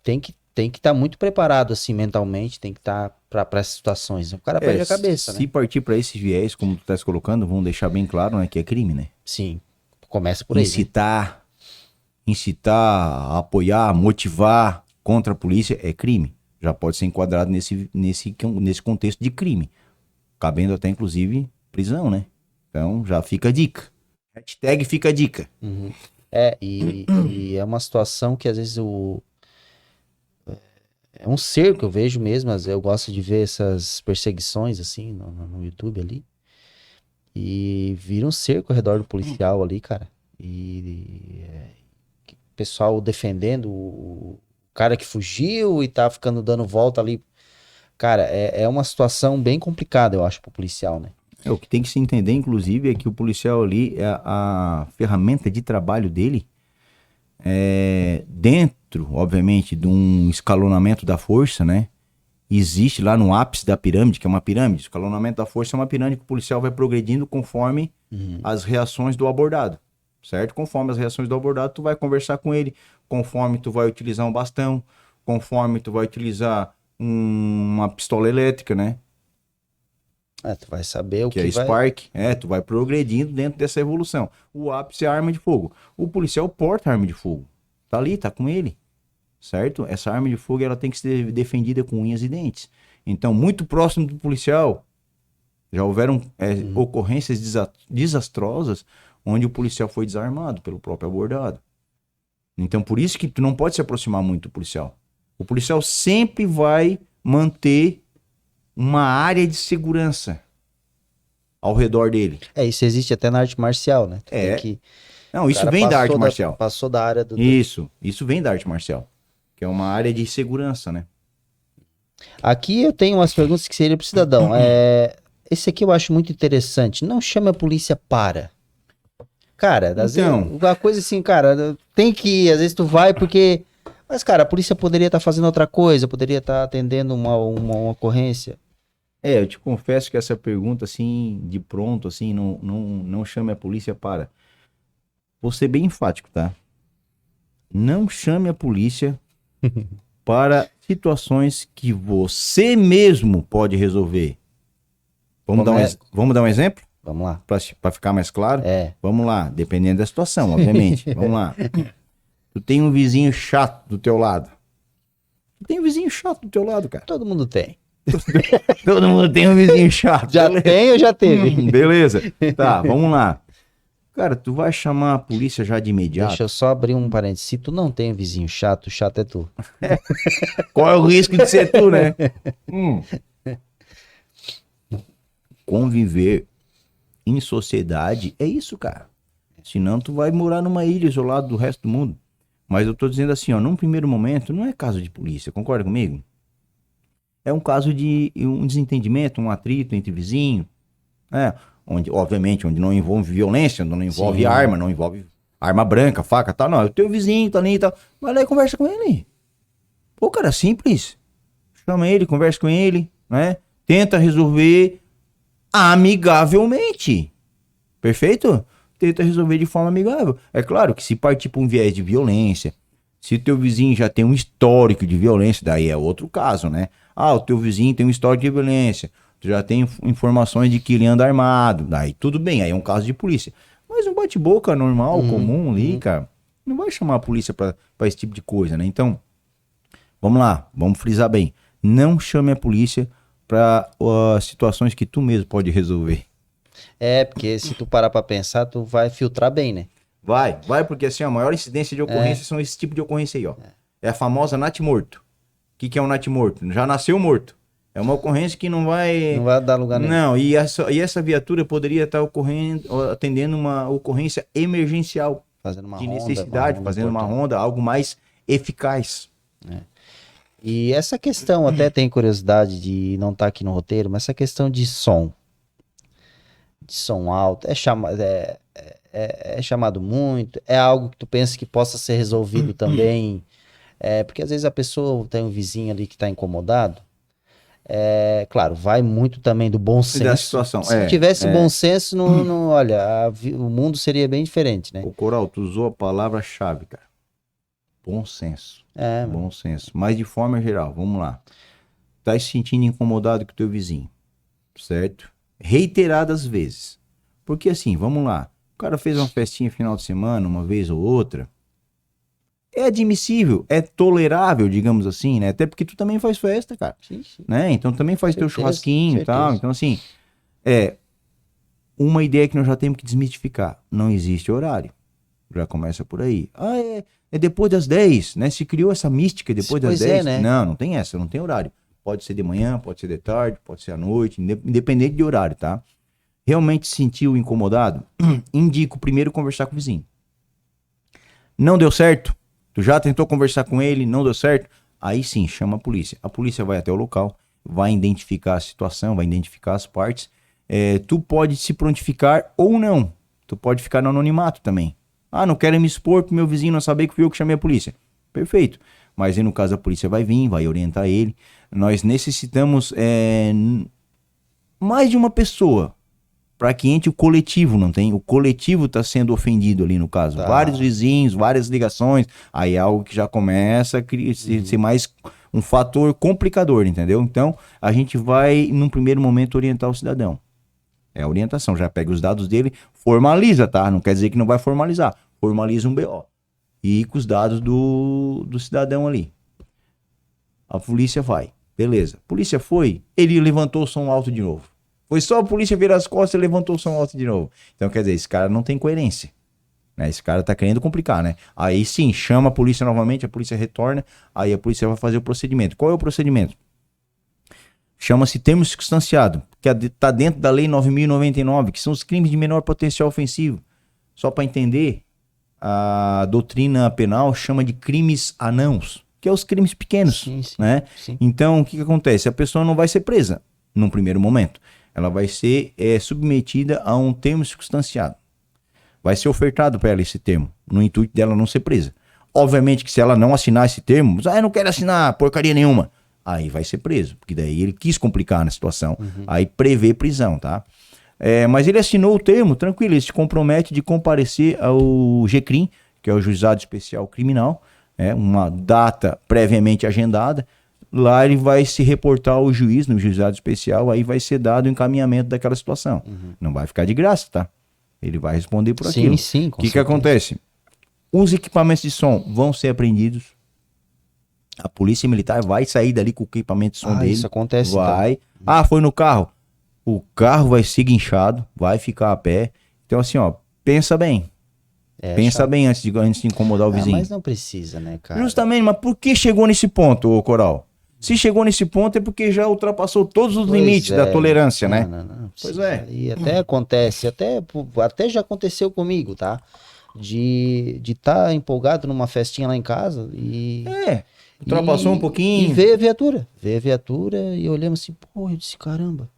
Speaker 1: Tem que estar muito preparado assim mentalmente, tem que estar para essas situações. O cara perde a cabeça, né?
Speaker 2: Se partir para esses viés, como tu estás colocando, vamos deixar bem claro, né, que é crime, né?
Speaker 1: Sim, começa por aí.
Speaker 2: Incitar, apoiar, motivar contra a polícia é crime. Já pode ser enquadrado nesse contexto de crime. Cabendo até, inclusive, prisão, né? Então, já fica a dica. Hashtag fica a dica.
Speaker 1: E é uma situação que, às vezes, é um cerco, eu vejo mesmo. Eu gosto de ver essas perseguições, assim, no YouTube ali. E vira um cerco ao redor do policial ali, cara. E o pessoal defendendo o cara que fugiu e tá ficando dando volta ali. Cara, é uma situação bem complicada, eu acho, pro policial, né?
Speaker 2: O que tem que se entender, inclusive, é que o policial ali, a ferramenta de trabalho dele, dentro, obviamente, de um escalonamento da força, né? Existe lá no ápice da pirâmide, que é uma pirâmide. O escalonamento da força é uma pirâmide que o policial vai progredindo conforme as reações do abordado, certo? Conforme as reações do abordado, tu vai conversar com ele, conforme tu vai utilizar um bastão, conforme tu vai utilizar uma pistola elétrica, né?
Speaker 1: Tu vai saber o que
Speaker 2: é
Speaker 1: vai...
Speaker 2: Spark. Tu vai progredindo dentro dessa evolução. O ápice é a arma de fogo. O policial porta a arma de fogo. Tá ali, tá com ele. Certo? Essa arma de fogo, ela tem que ser defendida com unhas e dentes. Então, muito próximo do policial, já houveram ocorrências desastrosas onde o policial foi desarmado pelo próprio abordado. Então, por isso que tu não pode se aproximar muito do policial. O policial sempre vai manter uma área de segurança ao redor dele.
Speaker 1: Isso existe até na arte marcial, né?
Speaker 2: Não, isso vem da arte marcial.
Speaker 1: Passou da área do...
Speaker 2: Isso vem da arte marcial. Que é uma área de segurança, né?
Speaker 1: Aqui eu tenho umas perguntas que seriam pro cidadão. Esse aqui eu acho muito interessante. Não chame a polícia para. Cara, às vezes, uma coisa assim, cara, tem que ir. Às vezes tu vai porque... Mas, cara, a polícia poderia estar fazendo outra coisa, poderia estar atendendo uma ocorrência.
Speaker 2: Eu te confesso que essa pergunta, assim, de pronto, assim, não chame a polícia para. Vou ser bem enfático, tá? Não chame a polícia para situações que você mesmo pode resolver. Vamos dar um exemplo?
Speaker 1: Vamos lá.
Speaker 2: Para ficar mais claro? Vamos lá, dependendo da situação, obviamente. Vamos lá. Tu tem um vizinho chato do teu lado. Tu tem um vizinho chato do teu lado, cara.
Speaker 1: Todo mundo tem.
Speaker 2: Todo mundo tem um vizinho chato.
Speaker 1: Já tem ou já teve?
Speaker 2: Beleza. Tá, vamos lá. Cara, tu vai chamar a polícia já de imediato?
Speaker 1: Deixa eu só abrir um parênteses. Se tu não tem um vizinho chato, o chato é tu.
Speaker 2: Qual é o risco de ser tu, né? Conviver em sociedade é isso, cara. Senão tu vai morar numa ilha isolada do resto do mundo. Mas eu tô dizendo assim, ó, num primeiro momento, não é caso de polícia, concorda comigo? É um caso de um desentendimento, um atrito entre vizinhos, onde, obviamente, onde não envolve violência, onde não envolve arma, não envolve arma branca, faca, tal, não, é o teu vizinho, tá ali e tal, vai lá e conversa com ele. Pô, cara, simples. Chama ele, conversa com ele, né? Tenta resolver amigavelmente. Perfeito? Tenta resolver de forma amigável. É claro que se partir para um viés de violência, se teu vizinho já tem um histórico de violência, daí é outro caso, né? O teu vizinho tem um histórico de violência, tu já tem informações de que ele anda armado, daí tudo bem, aí é um caso de polícia. Mas um bate-boca normal, comum ali, cara, não vai chamar a polícia para esse tipo de coisa, né? Então, vamos lá, vamos frisar bem. Não chame a polícia para situações que tu mesmo pode resolver.
Speaker 1: Porque se tu parar pra pensar, tu vai filtrar bem, né?
Speaker 2: Vai, porque assim, a maior incidência de ocorrência são esse tipo de ocorrência aí, ó. É a famosa natimorto. O que é um natimorto? Já nasceu morto. É uma ocorrência que não vai
Speaker 1: dar lugar nenhum.
Speaker 2: Não, e essa viatura poderia estar atendendo uma ocorrência emergencial.
Speaker 1: Fazendo uma
Speaker 2: de
Speaker 1: ronda,
Speaker 2: necessidade, fazendo uma ronda, algo mais eficaz.
Speaker 1: E essa questão, até tem curiosidade de não estar aqui no roteiro, mas essa questão de som alto, é chamado muito, é algo que tu pensa que possa ser resolvido também, porque às vezes a pessoa tem um vizinho ali que está incomodado, claro, vai muito também do bom senso.
Speaker 2: Da situação.
Speaker 1: Se tivesse bom senso, olha, o mundo seria bem diferente, né?
Speaker 2: O Coral, tu usou a palavra-chave, cara. Bom senso. Bom senso. Mas de forma geral, vamos lá. Tá se sentindo incomodado com o teu vizinho, certo? Reiteradas vezes. Porque assim, vamos lá. O cara fez uma festinha final de semana, uma vez ou outra. É admissível, é tolerável, digamos assim, né? Até porque tu também faz festa, cara.
Speaker 1: Sim.
Speaker 2: Né? Então também faz teu churrasquinho e tal. Então assim, uma ideia que nós já temos que desmistificar. Não existe horário. Já começa por aí. É depois das 10, né? Se criou essa mística depois das 10.
Speaker 1: Né?
Speaker 2: Não tem essa, não tem horário. Pode ser de manhã, pode ser de tarde, pode ser à noite, independente de horário, tá? Realmente se sentiu incomodado? Indico primeiro conversar com o vizinho. Não deu certo? Tu já tentou conversar com ele, não deu certo? Aí sim, chama a polícia. A polícia vai até o local, vai identificar a situação, vai identificar as partes. Tu pode se prontificar ou não. Tu pode ficar no anonimato também. Não quero me expor pro meu vizinho não saber que fui eu que chamei a polícia. Perfeito. Mas aí no caso a polícia vai vir, vai orientar ele. Nós necessitamos mais de uma pessoa para que entre o coletivo, não tem? O coletivo está sendo ofendido ali no caso. Vários vizinhos, várias ligações. Aí é algo que já começa a ser mais um fator complicador, entendeu? Então a gente vai, num primeiro momento, orientar o cidadão. É a orientação, já pega os dados dele, formaliza, tá? Não quer dizer que não vai formalizar. Formaliza um BO. E com os dados do cidadão ali. A polícia vai. Beleza. Polícia foi, ele levantou o som alto de novo. Foi só a polícia virar as costas e levantou o som alto de novo. Então, quer dizer, esse cara não tem coerência. Né? Esse cara tá querendo complicar, né? Aí sim, chama a polícia novamente, a polícia retorna, aí a polícia vai fazer o procedimento. Qual é o procedimento? Chama-se termo circunstanciado, que tá dentro da lei 9.099, que são os crimes de menor potencial ofensivo. Só para entender, a doutrina penal chama de crimes anãos, que é os crimes pequenos,
Speaker 1: Sim, sim,
Speaker 2: né?
Speaker 1: sim.
Speaker 2: Então, o que acontece? A pessoa não vai ser presa num primeiro momento. Ela vai ser submetida a um termo circunstanciado. Vai ser ofertado para ela esse termo, no intuito dela não ser presa. Obviamente que se ela não assinar esse termo, eu não quero assinar porcaria nenhuma, aí vai ser preso, porque daí ele quis complicar na situação, aí prevê prisão, tá? Mas ele assinou o termo, tranquilo, ele se compromete de comparecer ao GCRIM, que é o Juizado Especial Criminal, uma data previamente agendada. Lá ele vai se reportar ao juiz, no Juizado Especial, aí vai ser dado o encaminhamento daquela situação. Não vai ficar de graça, tá? Ele vai responder por aquilo.
Speaker 1: Sim,
Speaker 2: O que acontece? Os equipamentos de som vão ser apreendidos. A polícia militar vai sair dali com o equipamento de som dele.
Speaker 1: Isso acontece.
Speaker 2: Vai. Então. Foi no carro. O carro vai ser guinchado, vai ficar a pé. Então, assim, ó, pensa bem. Pensa bem antes de incomodar o vizinho.
Speaker 1: Mas não precisa, né, cara?
Speaker 2: Justamente, mas por que chegou nesse ponto, ô Coral? Se chegou nesse ponto é porque já ultrapassou todos os limites da tolerância, né?
Speaker 1: Não,
Speaker 2: pois é.
Speaker 1: E até acontece, até já aconteceu comigo, tá? De estar empolgado numa festinha lá em casa e...
Speaker 2: ultrapassou um pouquinho.
Speaker 1: E veio a viatura e olhamos assim, pô, eu disse, caramba.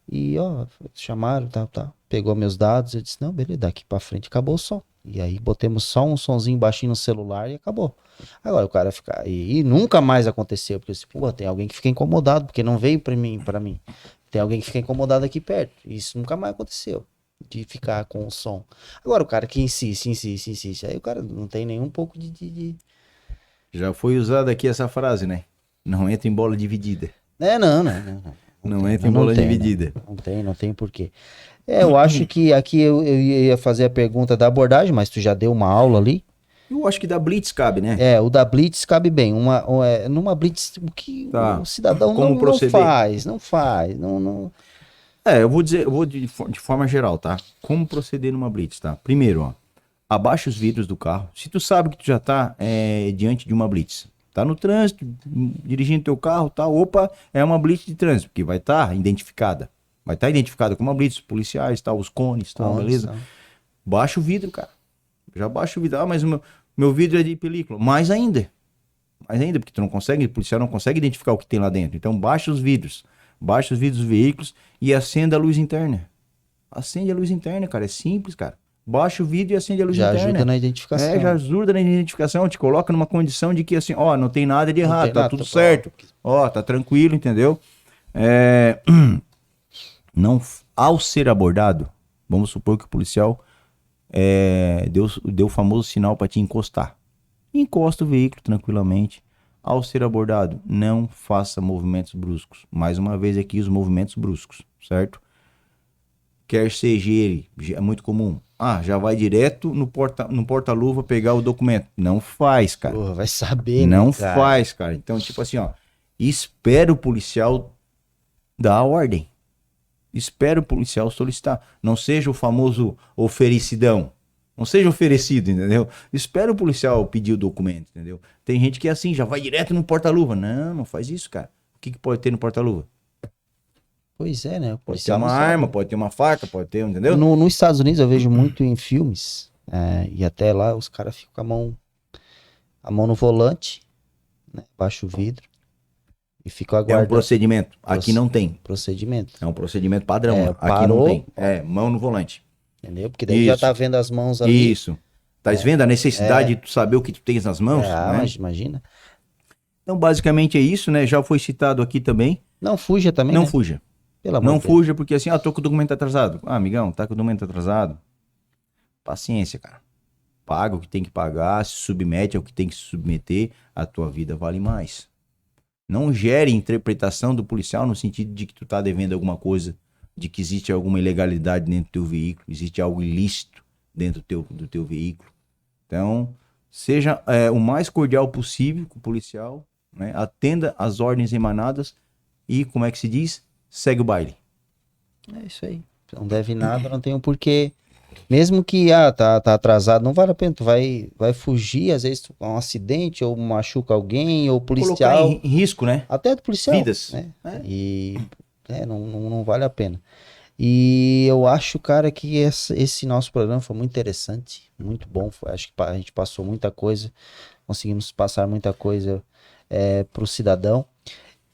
Speaker 1: E ó, chamaram, tá. Pegou meus dados, eu disse, não, beleza, daqui pra frente acabou o som. E aí botemos só um sonzinho baixinho no celular e acabou. Agora o cara fica... E nunca mais aconteceu, porque assim, pô, tem alguém que fica incomodado, porque não veio pra mim. Tem alguém que fica incomodado aqui perto. Isso nunca mais aconteceu, de ficar com o som. Agora o cara que insiste, aí o cara não tem nem um pouco de...
Speaker 2: Já foi usada aqui essa frase, né? Não entra em bola dividida.
Speaker 1: Não
Speaker 2: entra em bola dividida.
Speaker 1: Não tem porquê. Eu acho que aqui eu ia fazer a pergunta da abordagem, mas tu já deu uma aula ali.
Speaker 2: Eu acho que da Blitz cabe, né?
Speaker 1: O da Blitz cabe bem. Numa Blitz, o que o cidadão não faz.
Speaker 2: Eu vou de forma geral, tá? Como proceder numa Blitz, tá? Primeiro, ó, abaixa os vidros do carro. Se tu sabe que tu já tá diante de uma Blitz, tá no trânsito, dirigindo teu carro, tá? Opa, é uma Blitz de trânsito, porque vai estar identificada. Vai estar identificada como uma Blitz, policiais, tá? Os cones, tá? Beleza? Baixa o vidro, cara. Já baixa o vidro. Mas o meu vidro é de película. Mais ainda, porque tu não consegue, o policial não consegue identificar o que tem lá dentro. Então baixa os vidros dos veículos e acenda a luz interna. Acende a luz interna, cara. É simples, cara. Baixa o vidro e acende a luz interna.
Speaker 1: Já ajuda na identificação.
Speaker 2: Já ajuda na identificação. Te coloca numa condição de que assim, ó, não tem nada de errado, tá tudo certo. Ó, tá tranquilo, entendeu? Não, ao ser abordado, vamos supor que o policial deu o famoso sinal para te encostar. Encosta o veículo tranquilamente. Ao ser abordado, não faça movimentos bruscos. Mais uma vez aqui os movimentos bruscos, certo? Quer seja ele, é muito comum. Já vai direto no porta-luva pegar o documento. Não faz, cara.
Speaker 1: Porra, vai saber,
Speaker 2: Não
Speaker 1: né, cara?
Speaker 2: faz, cara. Então, tipo assim, ó, espera o policial dar a ordem. Espera o policial solicitar. Não seja o famoso oferecidão. Não seja oferecido, entendeu? Espera o policial pedir o documento, entendeu? Tem gente que é assim, já vai direto no porta-luva. Não faz isso, cara. O que pode ter no porta-luva?
Speaker 1: Pois é, né?
Speaker 2: Pode ter uma arma, pode ter uma faca, pode ter, entendeu?
Speaker 1: Nos Estados Unidos eu vejo muito em filmes, e até lá os caras ficam com a mão no volante, né? Baixa o vidro e ficam aguardando.
Speaker 2: É um procedimento. Aqui não tem.
Speaker 1: Procedimento.
Speaker 2: É um procedimento padrão. Aqui
Speaker 1: parou,
Speaker 2: não tem. Mão no volante.
Speaker 1: Entendeu? Porque daí já tá vendo as mãos ali.
Speaker 2: Isso. Tá vendo a necessidade de tu saber o que tu tens nas mãos? Né?
Speaker 1: Mas imagina.
Speaker 2: Então, basicamente é isso, né? Já foi citado aqui também.
Speaker 1: Não fuja também,
Speaker 2: Não
Speaker 1: né?
Speaker 2: fuja.
Speaker 1: Pelo amor
Speaker 2: não
Speaker 1: de Deus.
Speaker 2: fuja porque assim, tô com o documento atrasado. Amigão, tá com o documento atrasado. Paciência, cara. Paga o que tem que pagar, se submete ao que tem que se submeter, a tua vida vale mais. Não gere interpretação do policial no sentido de que tu tá devendo alguma coisa, de que existe alguma ilegalidade dentro do teu veículo, existe algo ilícito dentro do teu veículo. Então, seja o mais cordial possível com o policial, né? Atenda às ordens emanadas e, como é que se diz? Segue o baile.
Speaker 1: É isso aí. Não deve nada, não tem um porquê. Mesmo que tá atrasado, não vale a pena. Tu vai fugir, às vezes um acidente, ou machuca alguém, ou
Speaker 2: Colocar
Speaker 1: policial.
Speaker 2: em risco, né?
Speaker 1: Até do policial.
Speaker 2: Vidas.
Speaker 1: Né? E não vale a pena. E eu acho, cara, que esse nosso programa foi muito interessante, muito bom. Acho que a gente passou muita coisa, conseguimos passar muita coisa pro cidadão.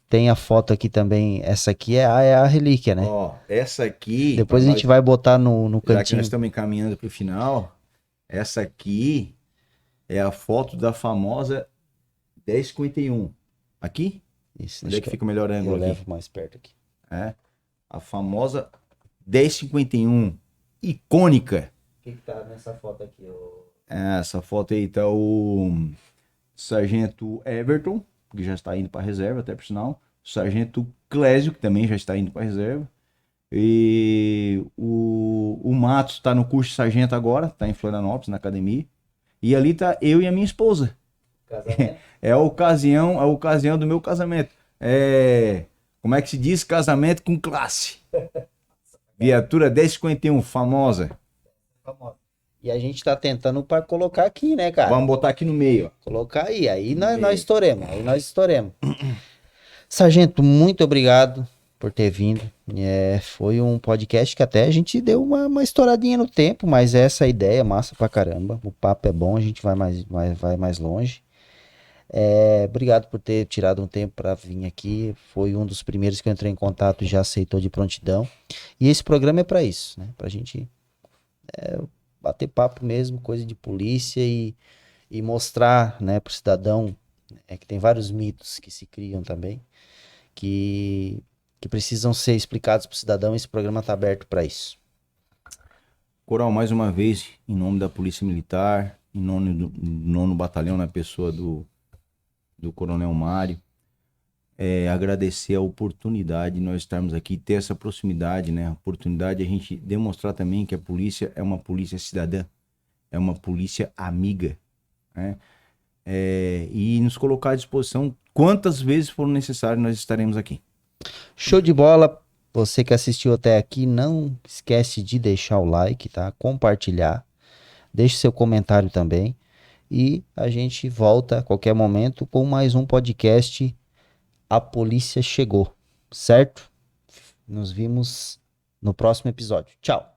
Speaker 1: Tem a foto aqui também, essa aqui é a relíquia, né?
Speaker 2: Ó, essa aqui...
Speaker 1: Depois a gente vai botar no
Speaker 2: Já que
Speaker 1: cantinho.
Speaker 2: nós estamos encaminhando para o final, essa aqui é a foto da famosa 1051. Aqui?
Speaker 1: Isso,
Speaker 2: Onde é que fica o melhor ângulo
Speaker 1: eu
Speaker 2: aqui?
Speaker 1: levo mais perto aqui.
Speaker 2: É, a famosa 1051, icônica.
Speaker 1: O que tá nessa foto aqui?
Speaker 2: Essa foto aí tá o Sargento Everton, que já está indo para reserva, até por sinal. O Sargento Clésio, que também já está indo para reserva. E o Matos está no curso de sargento agora, está em Florianópolis, na academia. E ali tá eu e a minha esposa.
Speaker 1: Casamento?
Speaker 2: É a ocasião do meu casamento. Como é que se diz? Casamento com classe. Viatura 1051, famosa.
Speaker 1: E a gente tá tentando para colocar aqui, né, cara?
Speaker 2: Vamos botar aqui no meio, ó.
Speaker 1: Colocar aí nós estouremos. Sargento, muito obrigado por ter vindo. Foi um podcast que até a gente deu uma estouradinha no tempo, mas essa ideia é massa pra caramba. O papo é bom, a gente vai mais longe. Obrigado por ter tirado um tempo para vir aqui. Foi um dos primeiros que eu entrei em contato e já aceitou de prontidão. E esse programa é para isso, né? Pra gente bater papo mesmo, coisa de polícia e mostrar, né, pro cidadão que tem vários mitos que se criam também, que precisam ser explicados pro cidadão. Esse programa tá aberto para isso.
Speaker 2: Coral, mais uma vez, em nome da Polícia Militar, em nome do 9º Batalhão, na pessoa do Coronel Mário, agradecer a oportunidade de nós estarmos aqui, ter essa proximidade, né? A oportunidade de a gente demonstrar também que a polícia é uma polícia cidadã, é uma polícia amiga, né? E nos colocar à disposição quantas vezes for necessário, nós estaremos aqui.
Speaker 1: Show de bola. Você que assistiu até aqui, não esquece de deixar o like, tá? Compartilhar. Deixe seu comentário também. E a gente volta a qualquer momento com mais um podcast. A Polícia Chegou, certo? Nos vimos no próximo episódio. Tchau.